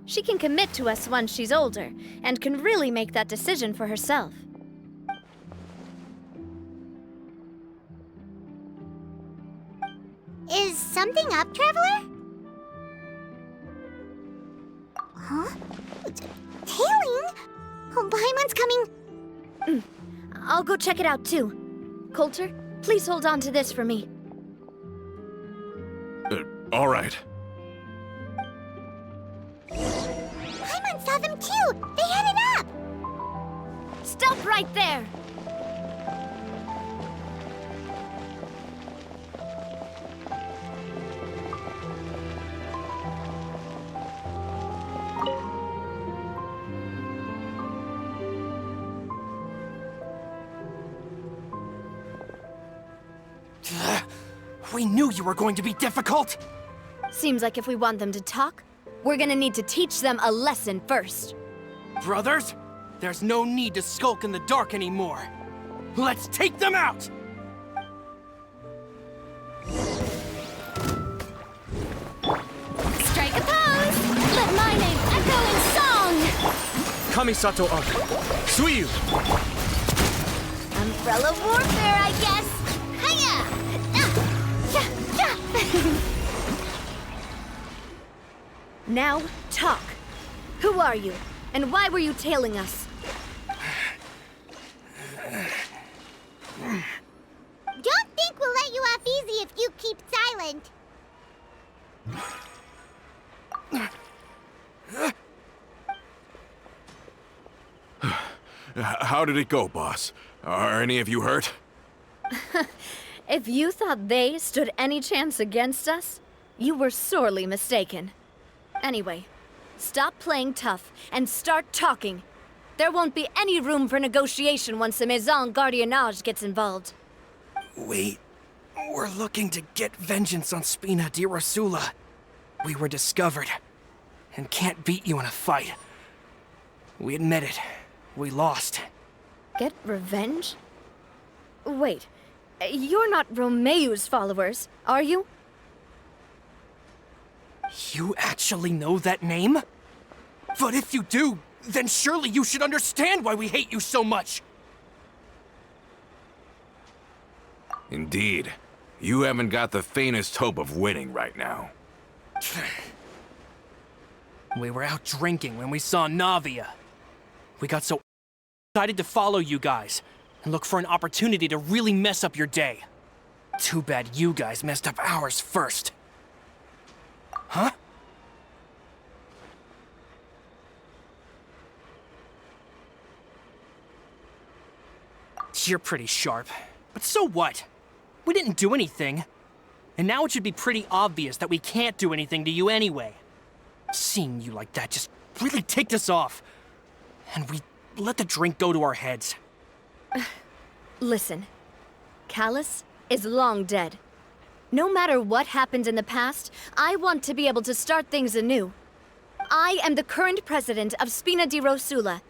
Speaker 1: She can commit to us once she's older, and can really make that decision for herself.
Speaker 2: Is something up, Traveler? Huh? Tailing? Oh, Paimon's coming.
Speaker 1: I'll go check it out too. Coulter, please hold on to this for me.
Speaker 6: All right.
Speaker 2: Paimon saw them too! They headed up!
Speaker 1: Stop right there!
Speaker 4: We knew you were going to be difficult!
Speaker 1: Seems like if we want them to talk, we're gonna need to teach them a lesson first.
Speaker 4: Brothers, there's no need to skulk in the dark anymore. Let's take them out!
Speaker 1: Strike a pose! Let my name echo in song!
Speaker 4: Kamisato Arc, Suiyu!
Speaker 2: Umbrella warfare, I guess! Hiya!
Speaker 1: Now, talk. Who are you? And why were you tailing us?
Speaker 2: Don't think we'll let you off easy if you keep silent.
Speaker 6: How did it go, boss? Are any of you hurt?
Speaker 1: If you thought they stood any chance against us, you were sorely mistaken. Anyway, stop playing tough and start talking. There won't be any room for negotiation once the Maison Gardiennage gets involved.
Speaker 4: We're looking to get vengeance on Spina di Rosula. We were discovered, and can't beat you in a fight. We admit it. We lost.
Speaker 1: Get revenge? Wait, you're not Romeu's followers, are you?
Speaker 4: You actually know that name? But if you do, then surely you should understand why we hate you so much!
Speaker 6: Indeed. You haven't got the faintest hope of winning right now.
Speaker 4: We were out drinking when we saw Navia. We got so excited to follow you guys and look for an opportunity to really mess up your day. Too bad you guys messed up ours first. Huh? You're pretty sharp, but so what? We didn't do anything. And now it should be pretty obvious that we can't do anything to you anyway. Seeing you like that just really ticked us off. And we let the drink go to our heads.
Speaker 1: Listen, Callus is long dead. No matter what happened in the past, I want to be able to start things anew. I am the current president of Spina di Rosula.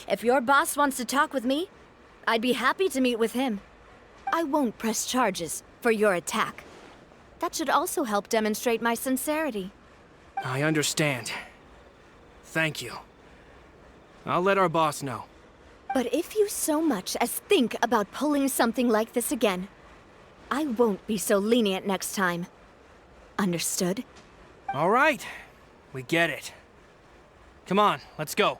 Speaker 1: If your boss wants to talk with me, I'd be happy to meet with him. I won't press charges for your attack. That should also help demonstrate my sincerity.
Speaker 4: I understand. Thank you. I'll let our boss know.
Speaker 1: But if you so much as think about pulling something like this again, I won't be so lenient next time. Understood?
Speaker 4: All right. We get it. Come on, let's go.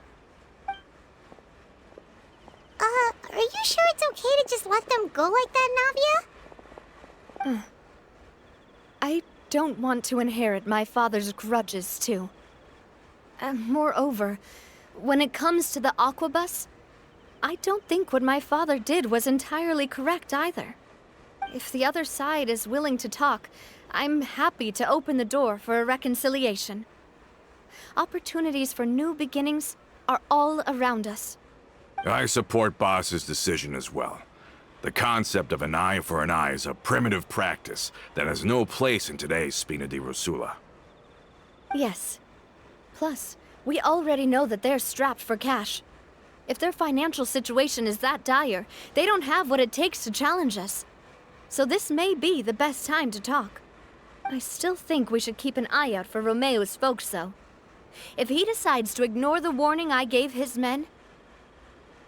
Speaker 2: you sure it's okay to just let them go like that, Navia?
Speaker 1: I don't want to inherit my father's grudges, too. Moreover, when it comes to the Aquabus, I don't think what my father did was entirely correct either. If the other side is willing to talk, I'm happy to open the door for a reconciliation. Opportunities for new beginnings are all around us.
Speaker 6: I support Boss's decision as well. The concept of an eye for an eye is a primitive practice that has no place in today's Spina di Rosula.
Speaker 1: Yes. Plus, we already know that they're strapped for cash. If their financial situation is that dire, they don't have what it takes to challenge us. So this may be the best time to talk. I still think we should keep an eye out for Romeo's folks, though. If he decides to ignore the warning I gave his men,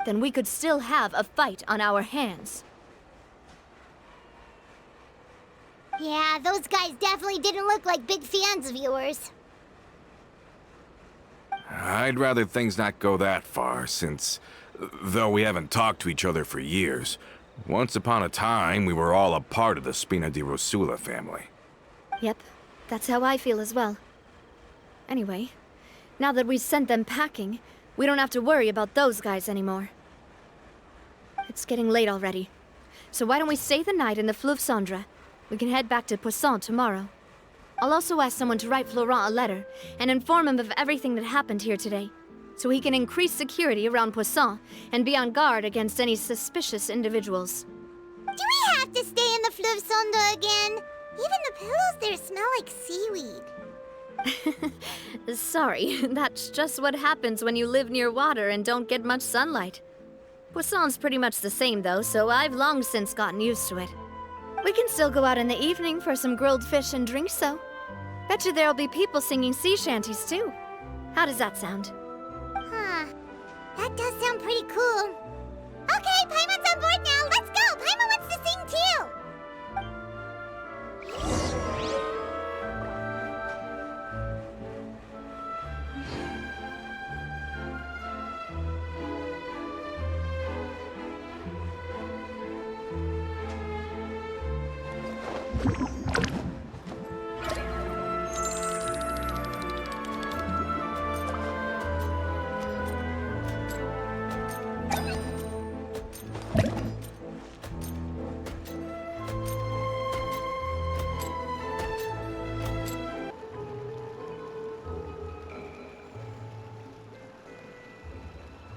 Speaker 1: then we could still have a fight on our hands.
Speaker 2: Yeah, those guys definitely didn't look like big fans of yours.
Speaker 6: I'd rather things not go that far, since, though we haven't talked to each other for years, once upon a time we were all a part of the Spina di Rosula family.
Speaker 1: Yep, that's how I feel as well. Anyway, now that we sent them packing, we don't have to worry about those guys anymore. It's getting late already, so why don't we stay the night in the Fleuve Cendre? We can head back to Poisson tomorrow. I'll also ask someone to write Florent a letter and inform him of everything that happened here today, so he can increase security around Poisson and be on guard against any suspicious individuals.
Speaker 2: Do we have to stay in the Fleuve Cendre again? Even the pillows there smell like seaweed.
Speaker 1: Sorry, that's just what happens when you live near water and don't get much sunlight. Poisson's pretty much the same though, so I've long since gotten used to it. We can still go out in the evening for some grilled fish and drinks, though. Bet you there'll be people singing sea shanties, too. How does that sound?
Speaker 2: Huh. That does sound pretty cool. Okay, Paimon's on board now. Let's go. Paimon wants to sing too.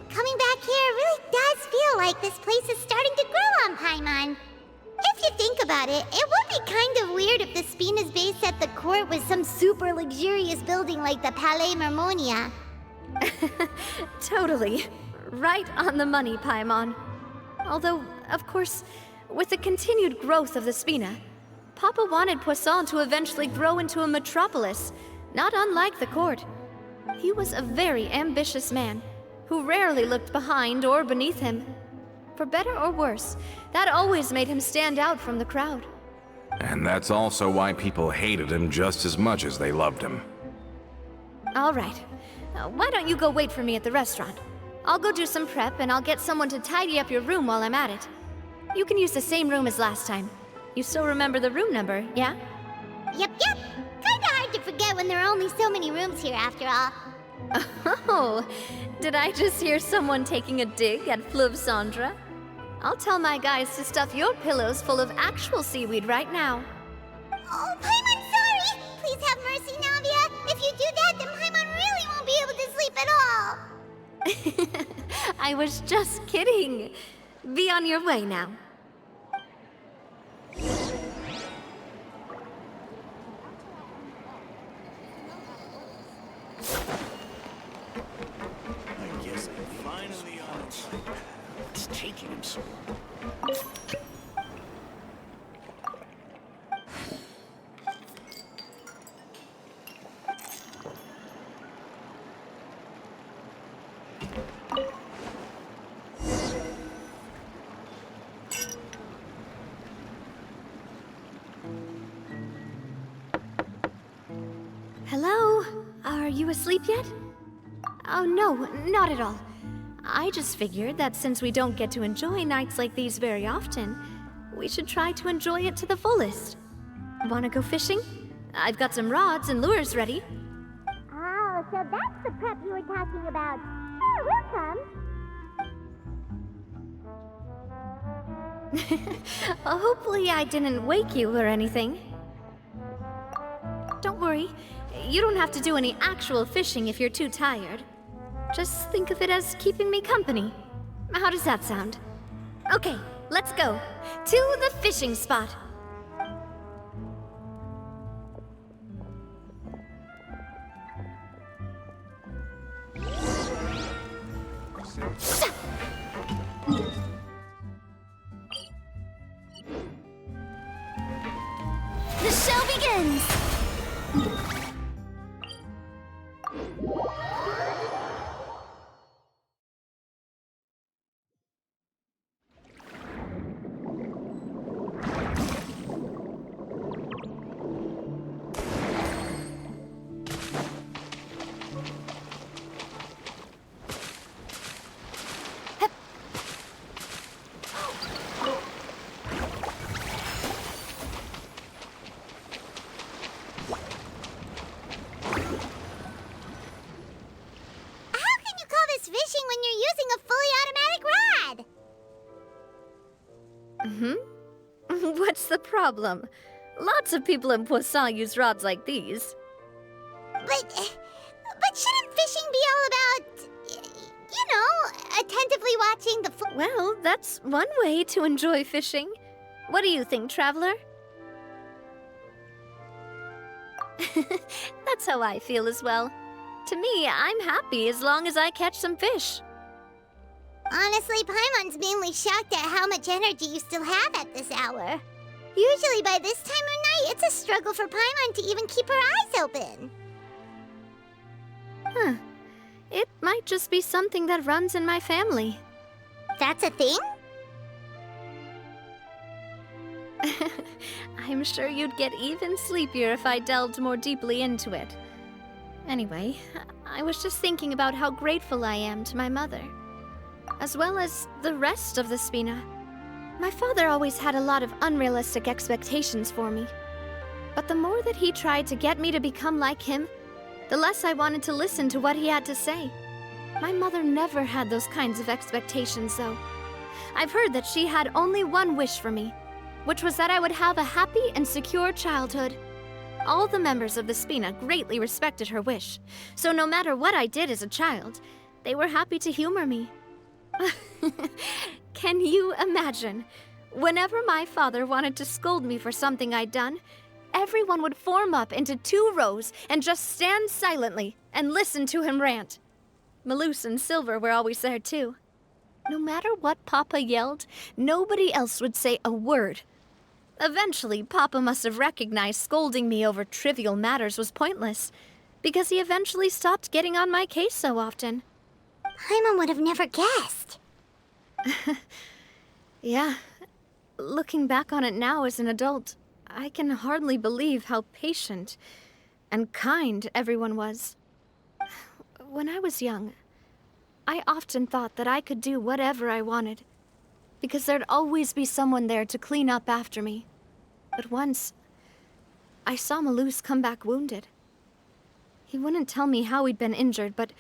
Speaker 2: Coming back here really does feel like this place is starting to grow on Paimon. If you think about it, it would be kind of weird if the Spina's base at the court was some super luxurious building like the Palais Mermonia.
Speaker 1: Totally. Right on the money, Paimon. Although, of course, with the continued growth of the Spina, Papa wanted Poisson to eventually grow into a metropolis, not unlike the court. He was a very ambitious man, who rarely looked behind or beneath him. For better or worse, that always made him stand out from the crowd.
Speaker 6: And that's also why people hated him just as much as they loved him.
Speaker 1: All right. Why don't you go wait for me at the restaurant? I'll go do some prep and I'll get someone to tidy up your room while I'm at it. You can use the same room as last time. You still remember the room number, yeah?
Speaker 2: Yep. Kinda hard to forget when there are only so many rooms here after all.
Speaker 1: Oh, did I just hear someone taking a dig at Fleuve Cendre? I'll tell my guys to stuff your pillows full of actual seaweed right now.
Speaker 2: Oh, Paimon, sorry! Please have mercy, Navia. If you do that, then Paimon really won't be able to sleep at all.
Speaker 1: I was just kidding. Be on your way now.
Speaker 8: I guess I'm finally on its What's taking him so long?
Speaker 1: Hello? Are you asleep yet? Oh, no, not at all. I just figured that since we don't get to enjoy nights like these very often, we should try to enjoy it to the fullest. Wanna go fishing? I've got some rods and lures ready.
Speaker 2: Oh, so that's the prep you were talking about. Sure, we'll come.
Speaker 1: Hopefully I didn't wake you or anything. Don't worry, you don't have to do any actual fishing if you're too tired. Just think of it as keeping me company. How does that sound? Okay, let's go. To the fishing spot. The show begins!
Speaker 2: How can you call this fishing when you're using a fully automatic rod?
Speaker 1: What's the problem? Lots of people in Poisson use rods like these.
Speaker 2: But shouldn't fishing be all about, you know, attentively watching the
Speaker 1: Well, that's one way to enjoy fishing. What do you think, traveler? That's how I feel as well. To me, I'm happy as long as I catch some fish.
Speaker 2: Honestly, Paimon's mainly shocked at how much energy you still have at this hour. Usually by this time of night, it's a struggle for Paimon to even keep her eyes open.
Speaker 1: Huh. It might just be something that runs in my family.
Speaker 2: That's a thing?
Speaker 1: I'm sure you'd get even sleepier if I delved more deeply into it. Anyway, I was just thinking about how grateful I am to my mother, as well as the rest of the Spina. My father always had a lot of unrealistic expectations for me. But the more that he tried to get me to become like him, the less I wanted to listen to what he had to say. My mother never had those kinds of expectations, though. I've heard that she had only one wish for me, which was that I would have a happy and secure childhood. All the members of the Spina greatly respected her wish, so no matter what I did as a child, they were happy to humor me. Can you imagine? Whenever my father wanted to scold me for something I'd done, everyone would form up into 2 rows and just stand silently and listen to him rant. Malouse and Silver were always there too. No matter what Papa yelled, nobody else would say a word. Eventually, Papa must have recognized scolding me over trivial matters was pointless, because he eventually stopped getting on my case so often.
Speaker 2: Paimon would have never guessed.
Speaker 1: Yeah. Looking back on it now as an adult, I can hardly believe how patient and kind everyone was. When I was young, I often thought that I could do whatever I wanted, because there'd always be someone there to clean up after me. But once, I saw Malouse come back wounded. He wouldn't tell me how he'd been injured, but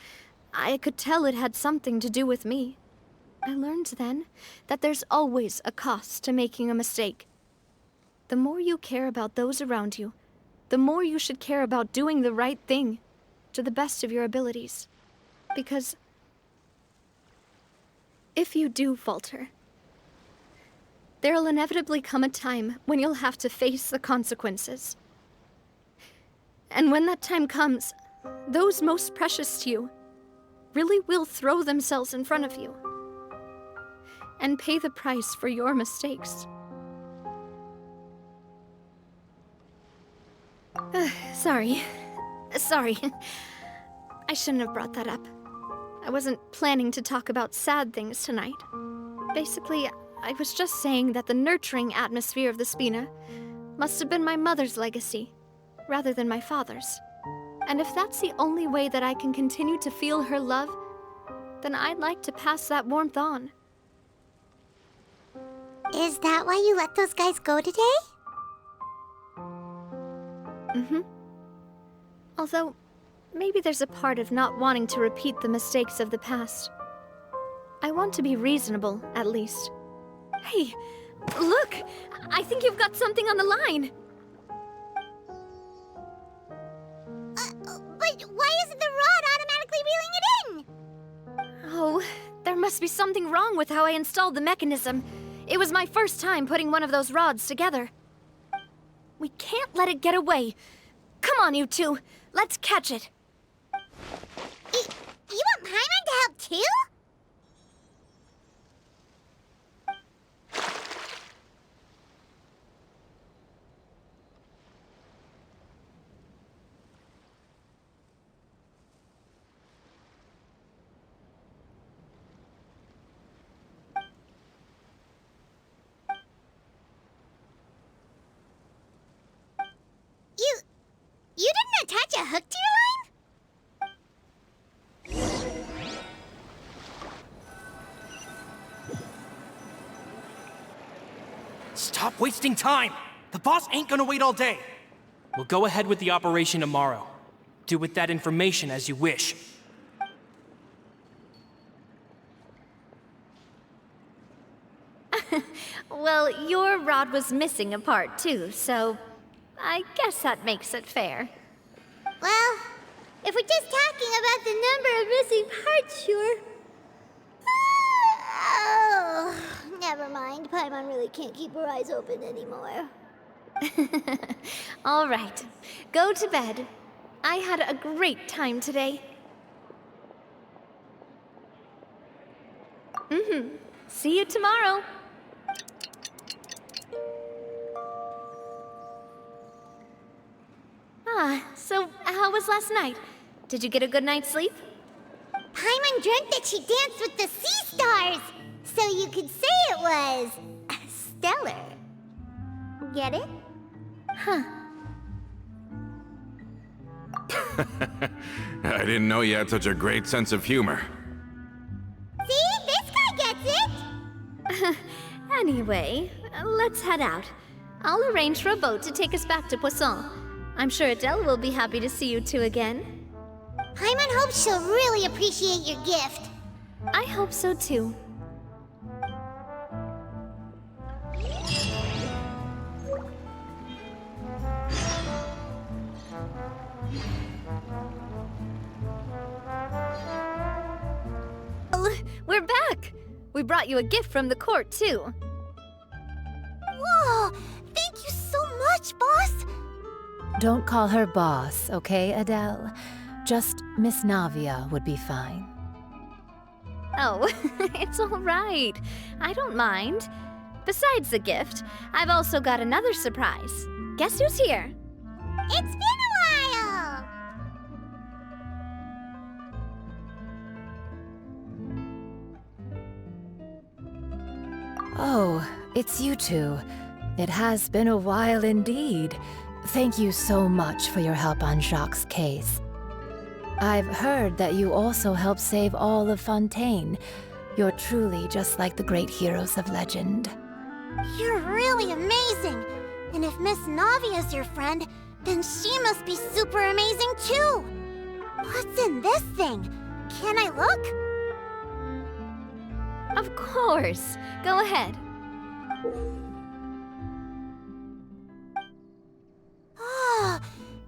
Speaker 1: I could tell it had something to do with me. I learned then that there's always a cost to making a mistake. The more you care about those around you, the more you should care about doing the right thing to the best of your abilities. Because if you do falter, there'll inevitably come a time when you'll have to face the consequences. And when that time comes, those most precious to you really will throw themselves in front of you and pay the price for your mistakes. Sorry. I shouldn't have brought that up. I wasn't planning to talk about sad things tonight. Basically, I was just saying that the nurturing atmosphere of the Spina must have been my mother's legacy, rather than my father's. And if that's the only way that I can continue to feel her love, then I'd like to pass that warmth on.
Speaker 2: Is that why you let those guys go today?
Speaker 1: Mm-hmm. Although, maybe there's a part of not wanting to repeat the mistakes of the past. I want to be reasonable, at least. Hey, look! I think you've got something on the line!
Speaker 2: But why isn't the rod automatically reeling it in?
Speaker 1: Oh, there must be something wrong with how I installed the mechanism. It was my first time putting one of those rods together. We can't let it get away. Come on, you two. Let's catch it.
Speaker 2: You want Paimon to help too? You didn't attach a hook to your line?
Speaker 4: Stop wasting time! The boss ain't gonna wait all day. We'll go ahead with the operation tomorrow. Do with that information as you wish.
Speaker 1: Well, your rod was missing a part too, so I guess that makes it fair.
Speaker 2: Well, if we're just talking about the number of missing parts, sure. Oh, never mind. Paimon really can't keep her eyes open anymore.
Speaker 1: All right, go to bed. I had a great time today. See you tomorrow. So how was last night? Did you get a good night's sleep?
Speaker 2: Paimon dreamt that she danced with the sea stars, so you could say it was stellar. Get it?
Speaker 1: Huh.
Speaker 6: I didn't know you had such a great sense of humor.
Speaker 2: See? This guy gets it!
Speaker 1: Anyway, let's head out. I'll arrange for a boat to take us back to Poisson. I'm sure Adele will be happy to see you two again.
Speaker 2: Paimon hopes she'll really appreciate your gift.
Speaker 1: I hope so too. We're back! We brought you a gift from the court, too.
Speaker 2: Whoa! Thank you so much, boss!
Speaker 3: Don't call her boss, okay, Adele? Just Miss Navia would be fine.
Speaker 1: Oh, it's all right. I don't mind. Besides the gift, I've also got another surprise. Guess who's here?
Speaker 2: It's been a while!
Speaker 3: Oh, it's you two. It has been a while indeed. Thank you so much for your help on Jacques' case. I've heard that you also helped save all of Fontaine. You're truly just like the great heroes of legend.
Speaker 2: You're really amazing! And if Miss Navia's your friend, then she must be super amazing too! What's in this thing? Can I look?
Speaker 1: Of course. Go ahead.
Speaker 2: Oh,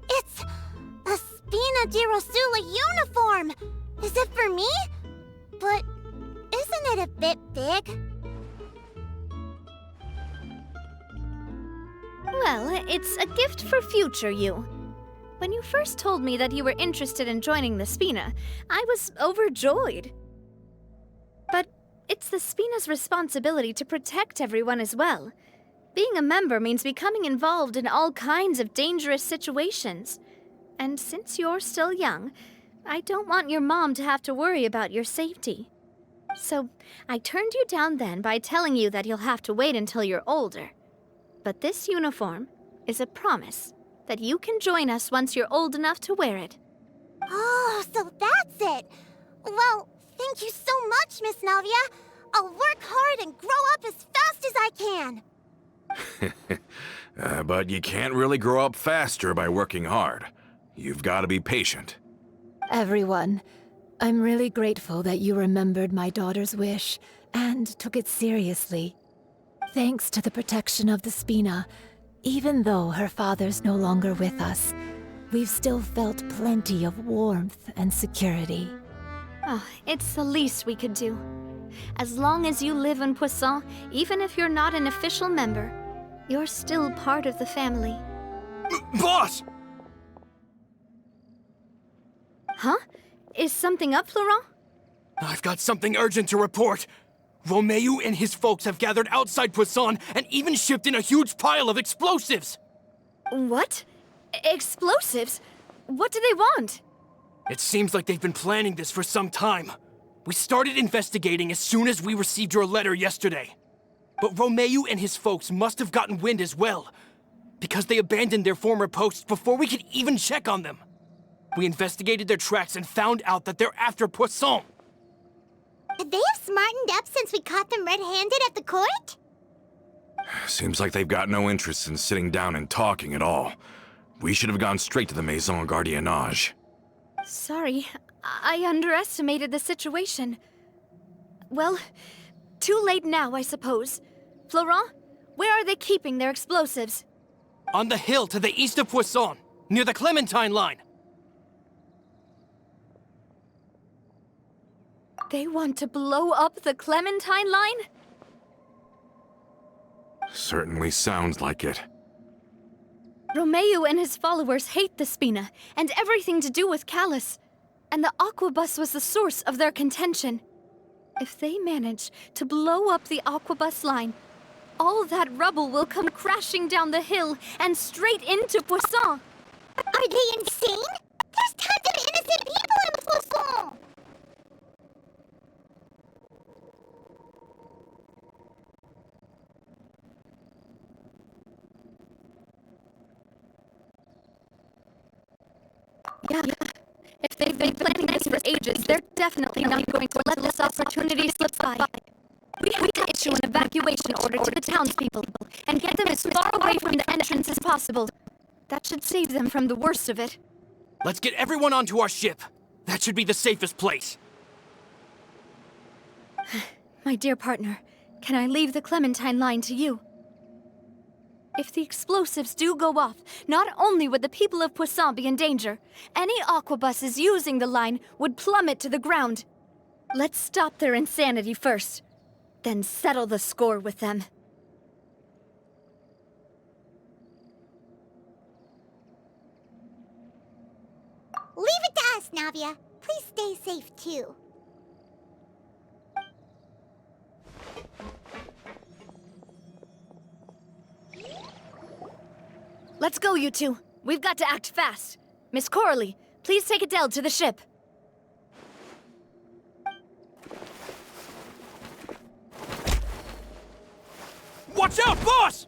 Speaker 2: it's a Spina di Rosula uniform! Is it for me? But isn't it a bit big?
Speaker 1: Well, it's a gift for future you. When you first told me that you were interested in joining the Spina, I was overjoyed. But it's the Spina's responsibility to protect everyone as well. Being a member means becoming involved in all kinds of dangerous situations. And since you're still young, I don't want your mom to have to worry about your safety. So I turned you down then by telling you that you'll have to wait until you're older. But this uniform is a promise that you can join us once you're old enough to wear it.
Speaker 2: Oh, so that's it! Well, Thank you so much, Miss Navia. I'll work hard and grow up as fast as I can.
Speaker 6: But you can't really grow up faster by working hard. You've got to be patient.
Speaker 3: Everyone, I'm really grateful that you remembered my daughter's wish and took it seriously. Thanks to the protection of the Spina, even though her father's no longer with us, we've still felt plenty of warmth and security.
Speaker 1: Oh, it's the least we could do. As long as you live in Poisson, even if you're not an official member, you're still part of the family.
Speaker 4: Boss!
Speaker 1: Huh? Is something up, Florent?
Speaker 4: I've got something urgent to report. Romeu and his folks have gathered outside Poisson and even shipped in a huge pile of explosives.
Speaker 1: What? Explosives? What do they want?
Speaker 4: It seems like they've been planning this for some time. We started investigating as soon as we received your letter yesterday. But Romeu and his folks must have gotten wind as well, because they abandoned their former posts before we could even check on them. We investigated their tracks and found out that they're after Poisson.
Speaker 2: They have smartened up since we caught them red-handed at the court?
Speaker 6: Seems like they've got no interest in sitting down and talking at all. We should have gone straight to the Maison Gardiennage.
Speaker 1: Sorry, I underestimated the situation. Well, too late now, I suppose. Florent, where are they keeping their explosives?
Speaker 4: On the hill to the east of Poisson, near the Clementine line.
Speaker 1: They want to blow up the Clementine line?
Speaker 6: Certainly sounds like it.
Speaker 1: Romeu and his followers hate the Spina and everything to do with Callus. And the Aquabus was the source of their contention. If they manage to blow up the Aquabus line, all that rubble will come crashing down the hill and straight into Poisson.
Speaker 2: Are they insane? There's tons of innocent people in Poisson!
Speaker 1: Yeah. If they've been planning this for ages, they're definitely not going to let this opportunity slip by. We have to issue an evacuation order to the townspeople and get them as far away from the entrance as possible. That should save them from the worst of it.
Speaker 4: Let's get everyone onto our ship. That should be the safest place.
Speaker 1: My dear partner, can I leave the Clementine line to you? If the explosives do go off, not only would the people of Poisson be in danger, any aquabuses using the line would plummet to the ground. Let's stop their insanity first, then settle the score with them.
Speaker 2: Leave it to us, Navia. Please stay safe, too.
Speaker 1: Let's go, you two. We've got to act fast. Miss Coralie, please take Adele to the ship.
Speaker 4: Watch out, boss!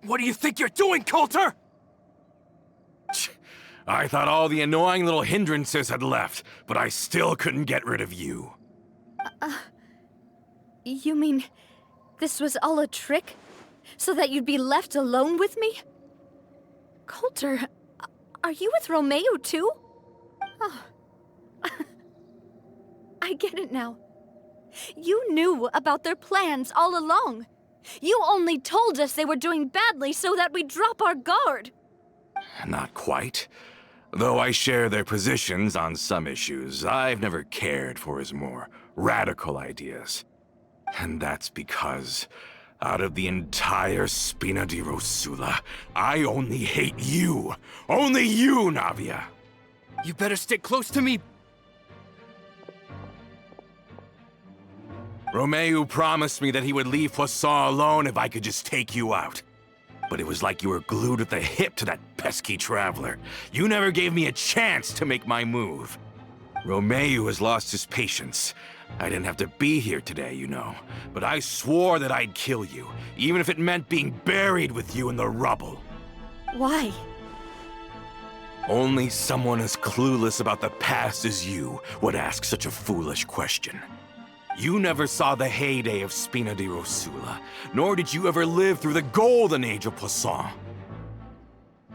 Speaker 4: What do you think you're doing, Coulter?
Speaker 6: I thought all the annoying little hindrances had left, but I still couldn't get rid of you.
Speaker 1: You mean this was all a trick? So that you'd be left alone with me? Coulter, are you with Romeu too? Oh. I get it now. You knew about their plans all along. You only told us they were doing badly so that we'd drop our guard.
Speaker 6: Not quite. Though I share their positions on some issues, I've never cared for his more radical ideas. And that's because, out of the entire Spina di Rosula, I only hate you. Only you, Navia.
Speaker 4: You better stick close to me.
Speaker 6: Romeu promised me that he would leave Poisson alone if I could just take you out. But it was like you were glued at the hip to that pesky traveler. You never gave me a chance to make my move. Romeo has lost his patience. I didn't have to be here today, you know. But I swore that I'd kill you, even if it meant being buried with you in the rubble.
Speaker 1: Why?
Speaker 6: Only someone as clueless about the past as you would ask such a foolish question. You never saw the heyday of Spina di Rosula, nor did you ever live through the golden age of Poisson.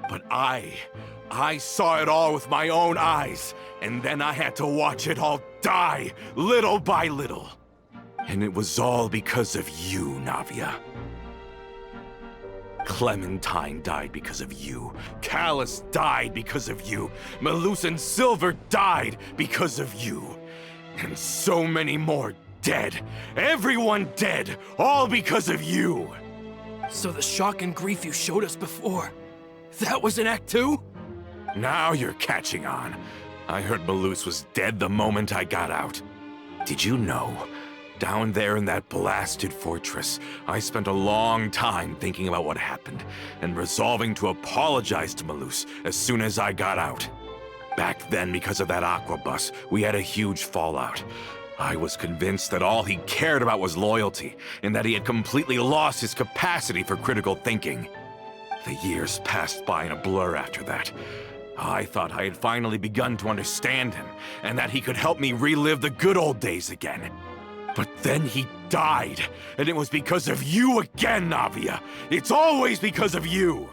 Speaker 6: But I saw it all with my own eyes, and then I had to watch it all die, little by little. And it was all because of you, Navia. Clementine died because of you. Callus died because of you. Malus and Silver died because of you. And so many more dead. Everyone dead, all because of you.
Speaker 4: So the shock and grief you showed us before, that was in Act 2?
Speaker 6: Now you're catching on. I heard Malus was dead the moment I got out. Did you know? Down there in that blasted fortress, I spent a long time thinking about what happened, and resolving to apologize to Malus as soon as I got out. Back then, because of that aqua bus, we had a huge fallout. I was convinced that all he cared about was loyalty, and that he had completely lost his capacity for critical thinking. The years passed by in a blur after that. I thought I had finally begun to understand him, and that he could help me relive the good old days again. But then he died, and it was because of you again, Navia. It's always because of you.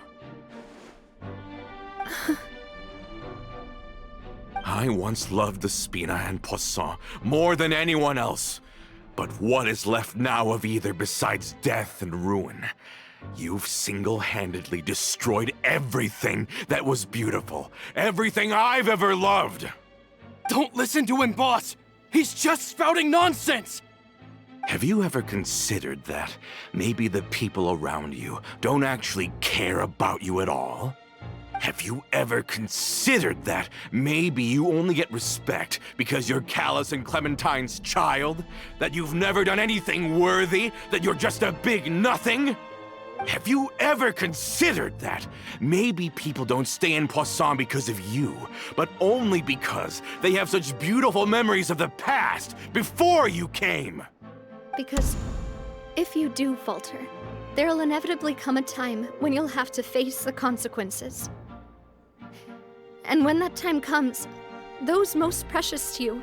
Speaker 6: I once loved the Spina and Poisson more than anyone else. But what is left now of either besides death and ruin? You've single-handedly destroyed everything that was beautiful. Everything I've ever loved.
Speaker 4: Don't listen to him, boss! He's just spouting nonsense!
Speaker 6: Have you ever considered that maybe the people around you don't actually care about you at all? Have you ever considered that maybe you only get respect because you're Callus and Clementine's child? That you've never done anything worthy? That you're just a big nothing? Have you ever considered that maybe people don't stay in Poisson because of you, but only because they have such beautiful memories of the past before you came?
Speaker 1: Because if you do falter, there'll inevitably come a time when you'll have to face the consequences. And when that time comes, those most precious to you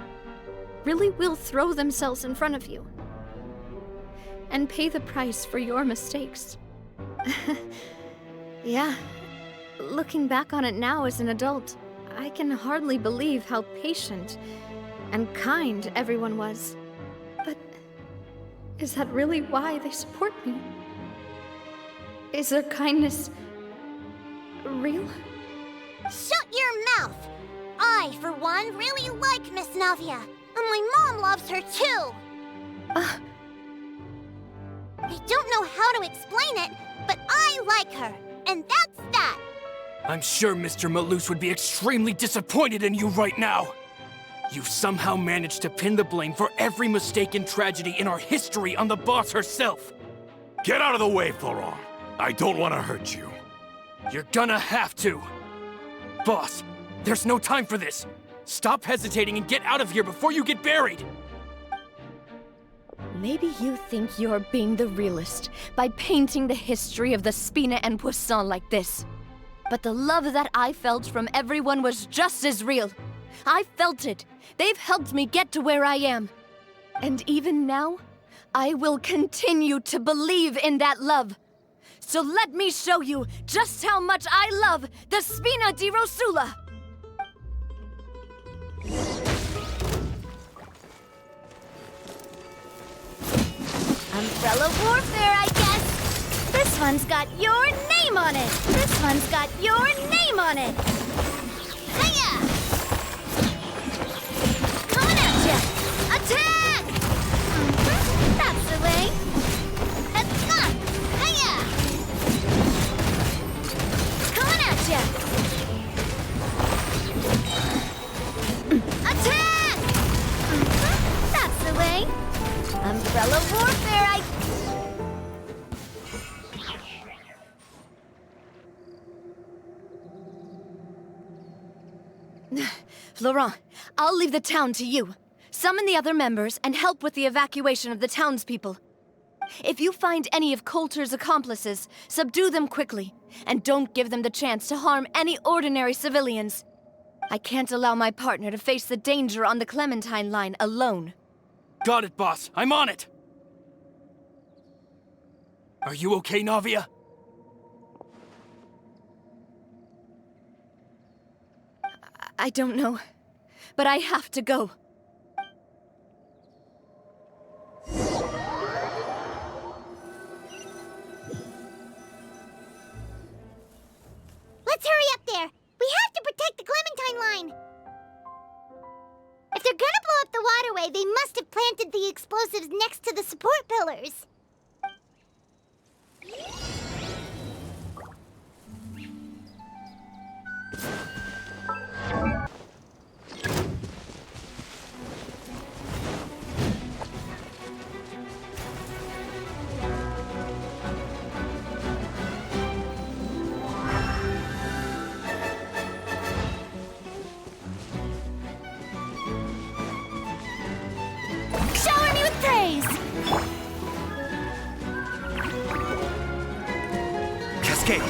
Speaker 1: really will throw themselves in front of you and pay the price for your mistakes. Yeah, looking back on it now as an adult, I can hardly believe how patient and kind everyone was. But is that really why they support me? Is their kindness real?
Speaker 2: Shut your mouth! I, for one, really like Miss Navia. And my mom loves her, too! I don't know how to explain it, but I like her. And that's that!
Speaker 4: I'm sure Mr. Malus would be extremely disappointed in you right now. You've somehow managed to pin the blame for every mistake and tragedy in our history on the boss herself.
Speaker 6: Get out of the way, Florent. I don't want to hurt you.
Speaker 4: You're gonna have to. Boss, there's no time for this. Stop hesitating and get out of here before you get buried.
Speaker 1: Maybe you think you're being the realist by painting the history of the Spina and Poisson like this. But the love that I felt from everyone was just as real. I felt it. They've helped me get to where I am. And even now, I will continue to believe in that love. So let me show you just how much I love the Spina di Rosula!
Speaker 2: Umbrella warfare, I guess! This one's got your name on it! This one's got your name on it! Hiya! Coming at ya! Attack! That's the way! That's not! Hiya! Coming at ya! Attack! That's the way! Umbrella warfare,
Speaker 1: Florent, I'll leave the town to you. Summon the other members and help with the evacuation of the townspeople. If you find any of Coulter's accomplices, subdue them quickly, and don't give them the chance to harm any ordinary civilians. I can't allow my partner to face the danger on the Clementine line alone.
Speaker 4: Got it, boss. I'm on it. Are you okay, Navia?
Speaker 1: I don't know, but I have to go.
Speaker 2: Let's hurry up there. We have to protect the Clementine line. If they're gonna blow up the waterway, they must have planted the explosives next to the support pillars.
Speaker 1: Shower me with praise!
Speaker 8: Cascade.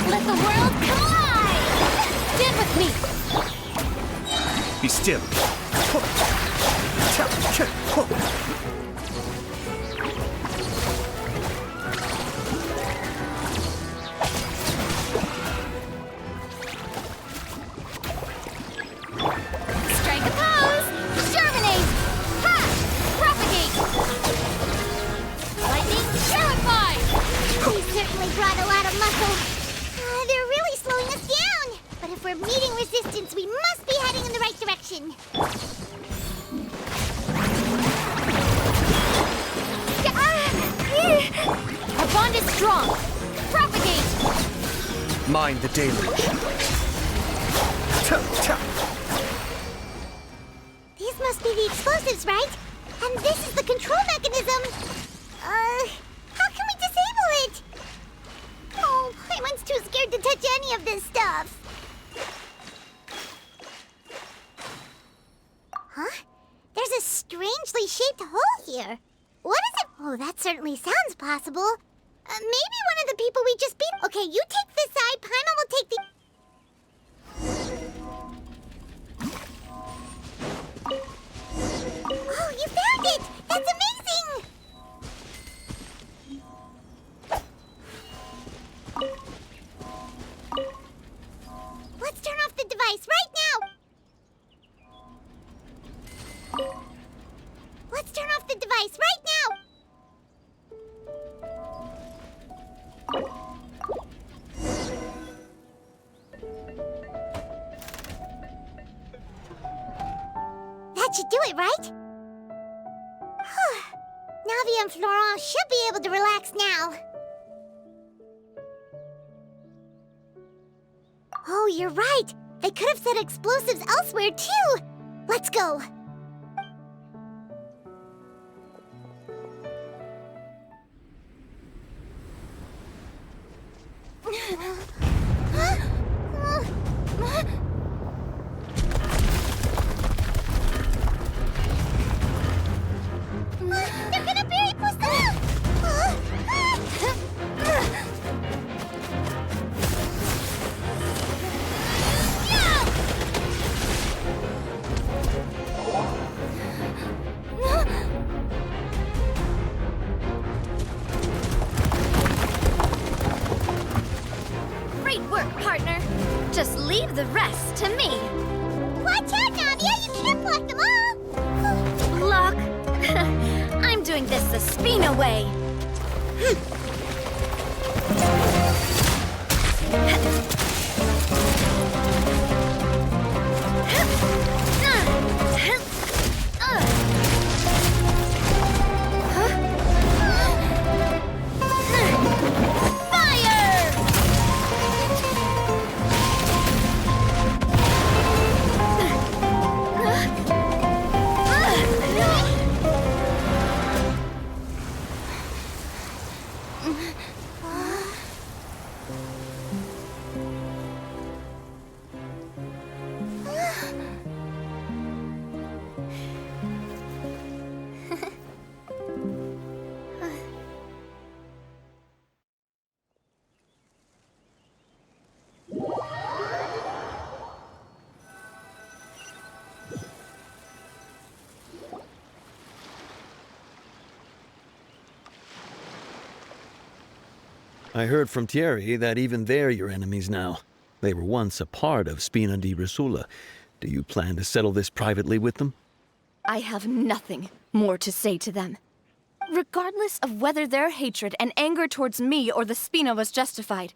Speaker 1: Let the world collide! Stand with me!
Speaker 8: Be still.
Speaker 1: Strike a pose! Germinate! Ha! Propagate! Lightning purify!
Speaker 2: We certainly brought a lot of muscle. They're really slowing us down. But if we're meeting resistance, we must be heading in the right direction.
Speaker 1: Our bond is strong! Propagate!
Speaker 8: Mind the deluge.
Speaker 2: These must be the explosives, right? And this is the control mechanism. How can we disable it? Oh, Paimon's too scared to touch any of this stuff. Huh? There's a strangely shaped hole here. What is it? Oh, that certainly sounds possible. Maybe one of the people we just beat. Okay, you take this side, Paimon will take the... Oh, you found it! That's amazing! Let's turn off the device right now! Let's turn off the device right now! That should do it, right? Navi and Florent should be able to relax now. Oh, you're right. They could have set explosives elsewhere, too. Let's go. They're gonna bury Pusilla!
Speaker 1: Great work, partner! Just leave the rest to me.
Speaker 2: Watch out, Navia! You can't block them all!
Speaker 1: Block? I'm doing this the Spina way.
Speaker 9: I heard from Thierry that even they're your enemies now. They were once a part of Spina di Rosula. Do you plan to settle this privately with them?
Speaker 1: I have nothing more to say to them. Regardless of whether their hatred and anger towards me or the Spina was justified,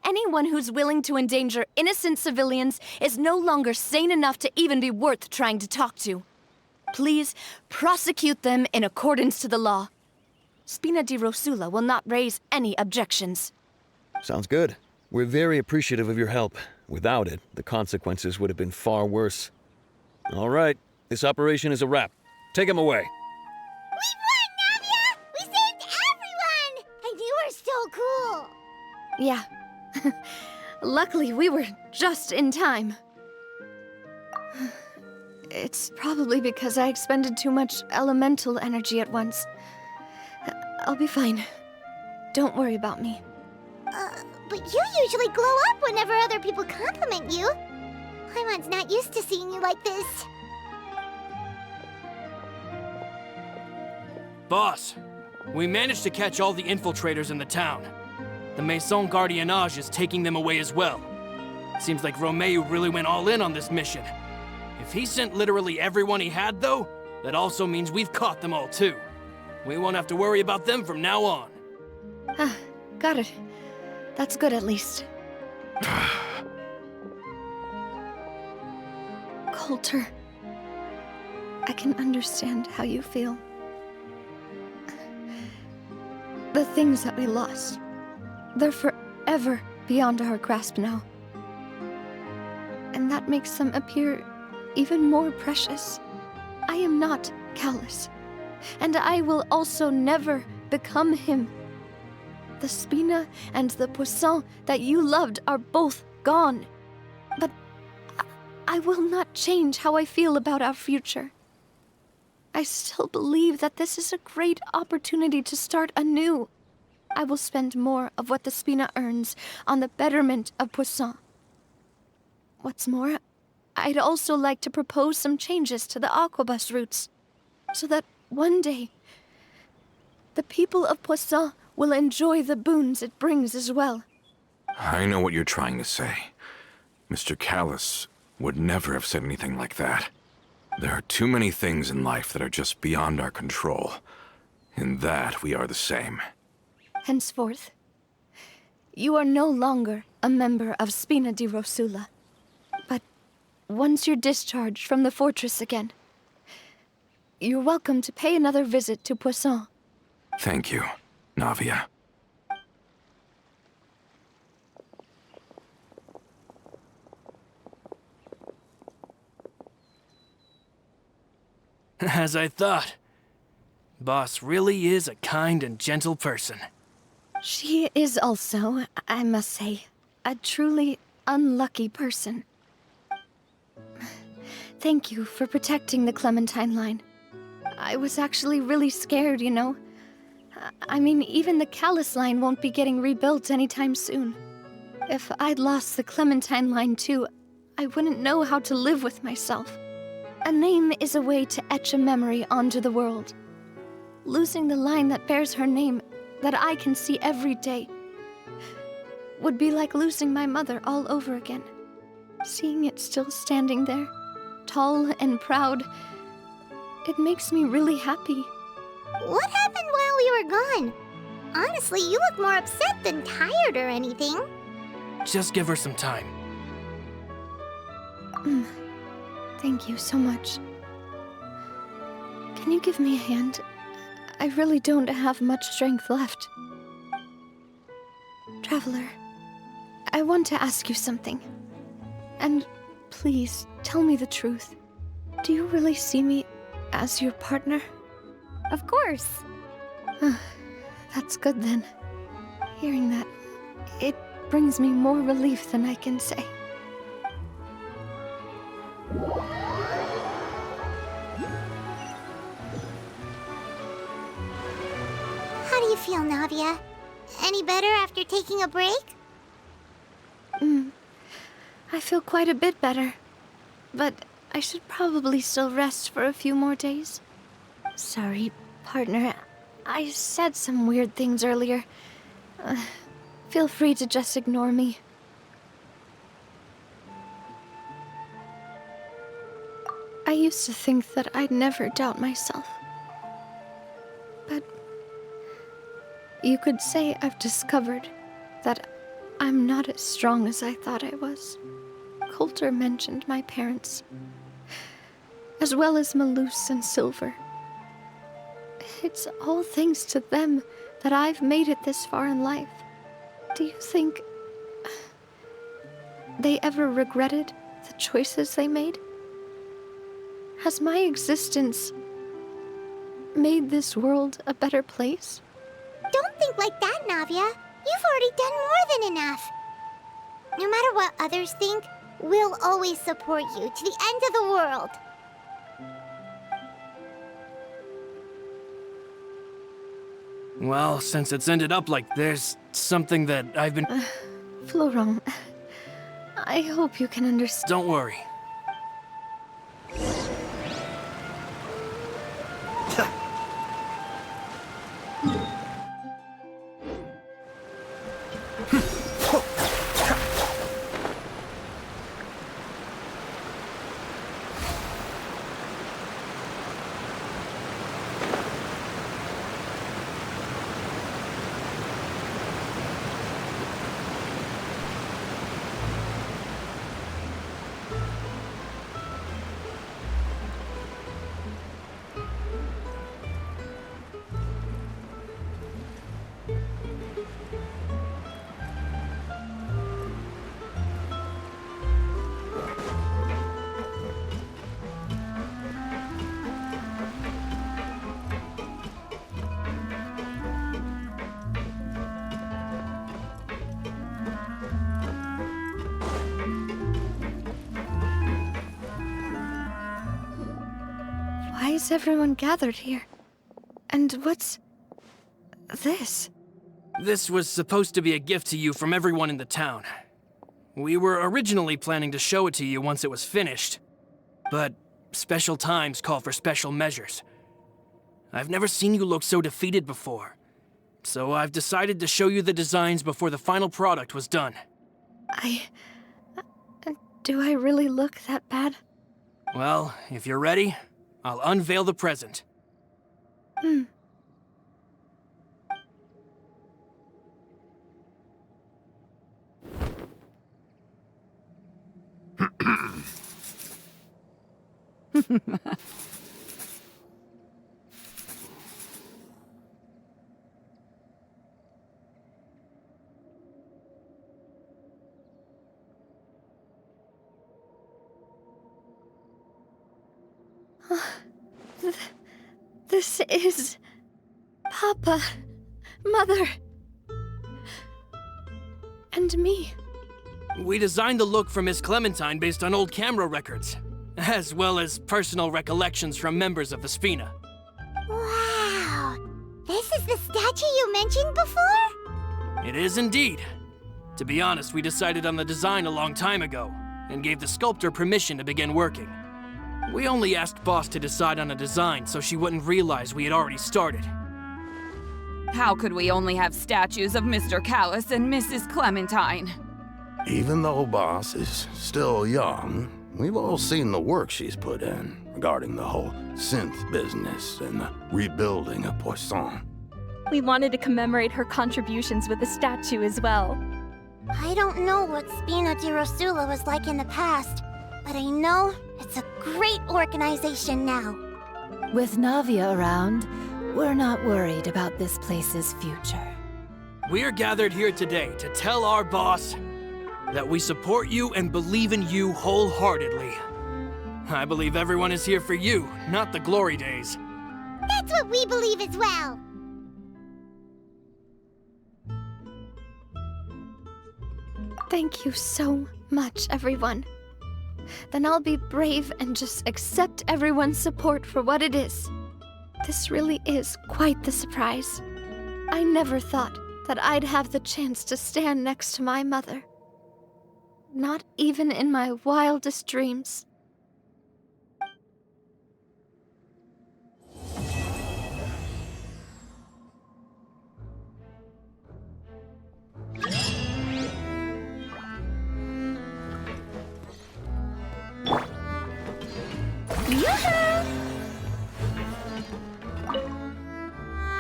Speaker 1: anyone who's willing to endanger innocent civilians is no longer sane enough to even be worth trying to talk to. Please prosecute them in accordance to the law. Spina di Rosula will not raise any objections.
Speaker 9: Sounds good. We're very appreciative of your help. Without it, the consequences would have been far worse. All right, this operation is a wrap. Take him away.
Speaker 2: We won, Navia! We saved everyone! And you were so cool!
Speaker 1: Yeah. Luckily, we were just in time. It's probably because I expended too much elemental energy at once. I'll be fine. Don't worry about me.
Speaker 2: But you usually glow up whenever other people compliment you. Paimon's not used to seeing you like this.
Speaker 4: Boss, we managed to catch all the infiltrators in the town. The Maison Gardiennage is taking them away as well. Seems like Romeu really went all in on this mission. If he sent literally everyone he had, though, that also means we've caught them all too. We won't have to worry about them from now on.
Speaker 1: Got it. That's good at least. Coulter, I can understand how you feel. The things that we lost, they're forever beyond our grasp now. And that makes them appear even more precious. I am not callous, and I will also never become him. The Spina and the Poisson that you loved are both gone. But I will not change how I feel about our future. I still believe that this is a great opportunity to start anew. I will spend more of what the Spina earns on the betterment of Poisson. What's more, I'd also like to propose some changes to the Aquabus routes, so that one day, the people of Poisson will enjoy the boons it brings as well.
Speaker 6: I know what you're trying to say. Mr. Callis would never have said anything like that. There are too many things in life that are just beyond our control. In that, we are the same.
Speaker 1: Henceforth, you are no longer a member of Spina di Rosula. But once you're discharged from the fortress again, you're welcome to pay another visit to Poisson.
Speaker 6: Thank you, Navia.
Speaker 4: As I thought. Boss really is a kind and gentle person.
Speaker 1: She is also, I must say, a truly unlucky person. Thank you for protecting the Clementine line. I was actually really scared, you know. I mean, even the Callis line won't be getting rebuilt anytime soon. If I'd lost the Clementine line too, I wouldn't know how to live with myself. A name is a way to etch a memory onto the world. Losing the line that bears her name, that I can see every day, would be like losing my mother all over again. Seeing it still standing there, tall and proud, it makes me really happy.
Speaker 2: What happened while we were gone? Honestly, you look more upset than tired or anything.
Speaker 4: Just give her some time.
Speaker 1: Thank you so much. Can you give me a hand? I really don't have much strength left. Traveler, I want to ask you something. And please, tell me the truth. Do you really see me as your partner?
Speaker 2: Of course.
Speaker 1: That's good then. Hearing that, it brings me more relief than I can say.
Speaker 2: How do you feel, Navia? Any better after taking a break?
Speaker 1: I feel quite a bit better. But I should probably still rest for a few more days. Sorry, partner. I said some weird things earlier. Feel free to just ignore me. I used to think that I'd never doubt myself. But you could say I've discovered that I'm not as strong as I thought I was. Coulter mentioned my parents, as well as Malus and Silver. It's all thanks to them that I've made it this far in life. Do you think they ever regretted the choices they made? Has my existence made this world a better place?
Speaker 2: Don't think like that, Navia. You've already done more than enough. No matter what others think, we'll always support you to the end of the world.
Speaker 4: Well, since it's ended up like there's something that I've been...
Speaker 1: Florent, I hope you can understand.
Speaker 4: Don't worry.
Speaker 1: Why is everyone gathered here? And what's this?
Speaker 4: This was supposed to be a gift to you from everyone in the town. We were originally planning to show it to you once it was finished, but special times call for special measures. I've never seen you look so defeated before, so I've decided to show you the designs before the final product was done.
Speaker 1: Do I really look that bad?
Speaker 4: Well, if you're ready, I'll unveil the present.
Speaker 1: This is... Papa, Mother, and me.
Speaker 4: We designed the look for Miss Clementine based on old camera records, as well as personal recollections from members of the Spina.
Speaker 2: Wow! This is the statue you mentioned before?
Speaker 4: It is indeed. To be honest, we decided on the design a long time ago, and gave the sculptor permission to begin working. We only asked Boss to decide on a design so she wouldn't realize we had already started.
Speaker 10: How could we only have statues of Mr. Callis and Mrs. Clementine?
Speaker 8: Even though Boss is still young, we've all seen the work she's put in regarding the whole synth business and the rebuilding of Poisson.
Speaker 7: We wanted to commemorate her contributions with a statue as well.
Speaker 2: I don't know what Spina di Rosula was like in the past, but I know it's a great organization now.
Speaker 3: With Navia around, we're not worried about this place's future.
Speaker 4: We're gathered here today to tell our boss that we support you and believe in you wholeheartedly. I believe everyone is here for you, not the glory days.
Speaker 2: That's what we believe as well.
Speaker 1: Thank you so much, everyone. Then I'll be brave and just accept everyone's support for what it is. This really is quite the surprise. I never thought that I'd have the chance to stand next to my mother. Not even in my wildest dreams.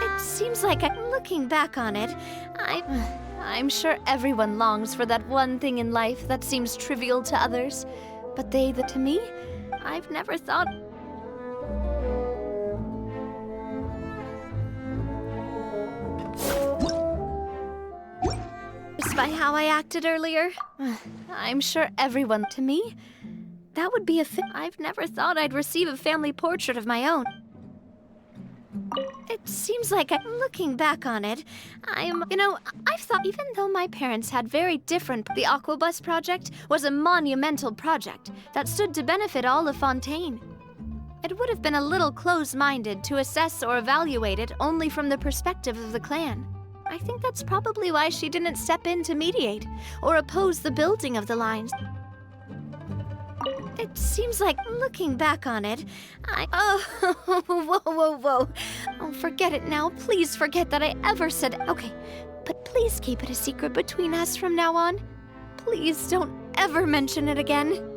Speaker 1: It seems like looking back on it, I'm sure everyone longs for that one thing in life that seems trivial to others. But to me, I've never thought... Just by how I acted earlier, I'm sure everyone, to me, that would be a thing. I've never thought I'd receive a family portrait of my own. It seems like looking back on it, I've thought even though my parents had very different, the Aquabus project was a monumental project that stood to benefit all of Fontaine. It would have been a little close-minded to assess or evaluate it only from the perspective of the clan. I think that's probably why she didn't step in to mediate or oppose the building of the lines. It seems like looking back on it, whoa. Oh, forget it now. Please forget that I ever said... Okay, but please keep it a secret between us from now on. Please don't ever mention it again.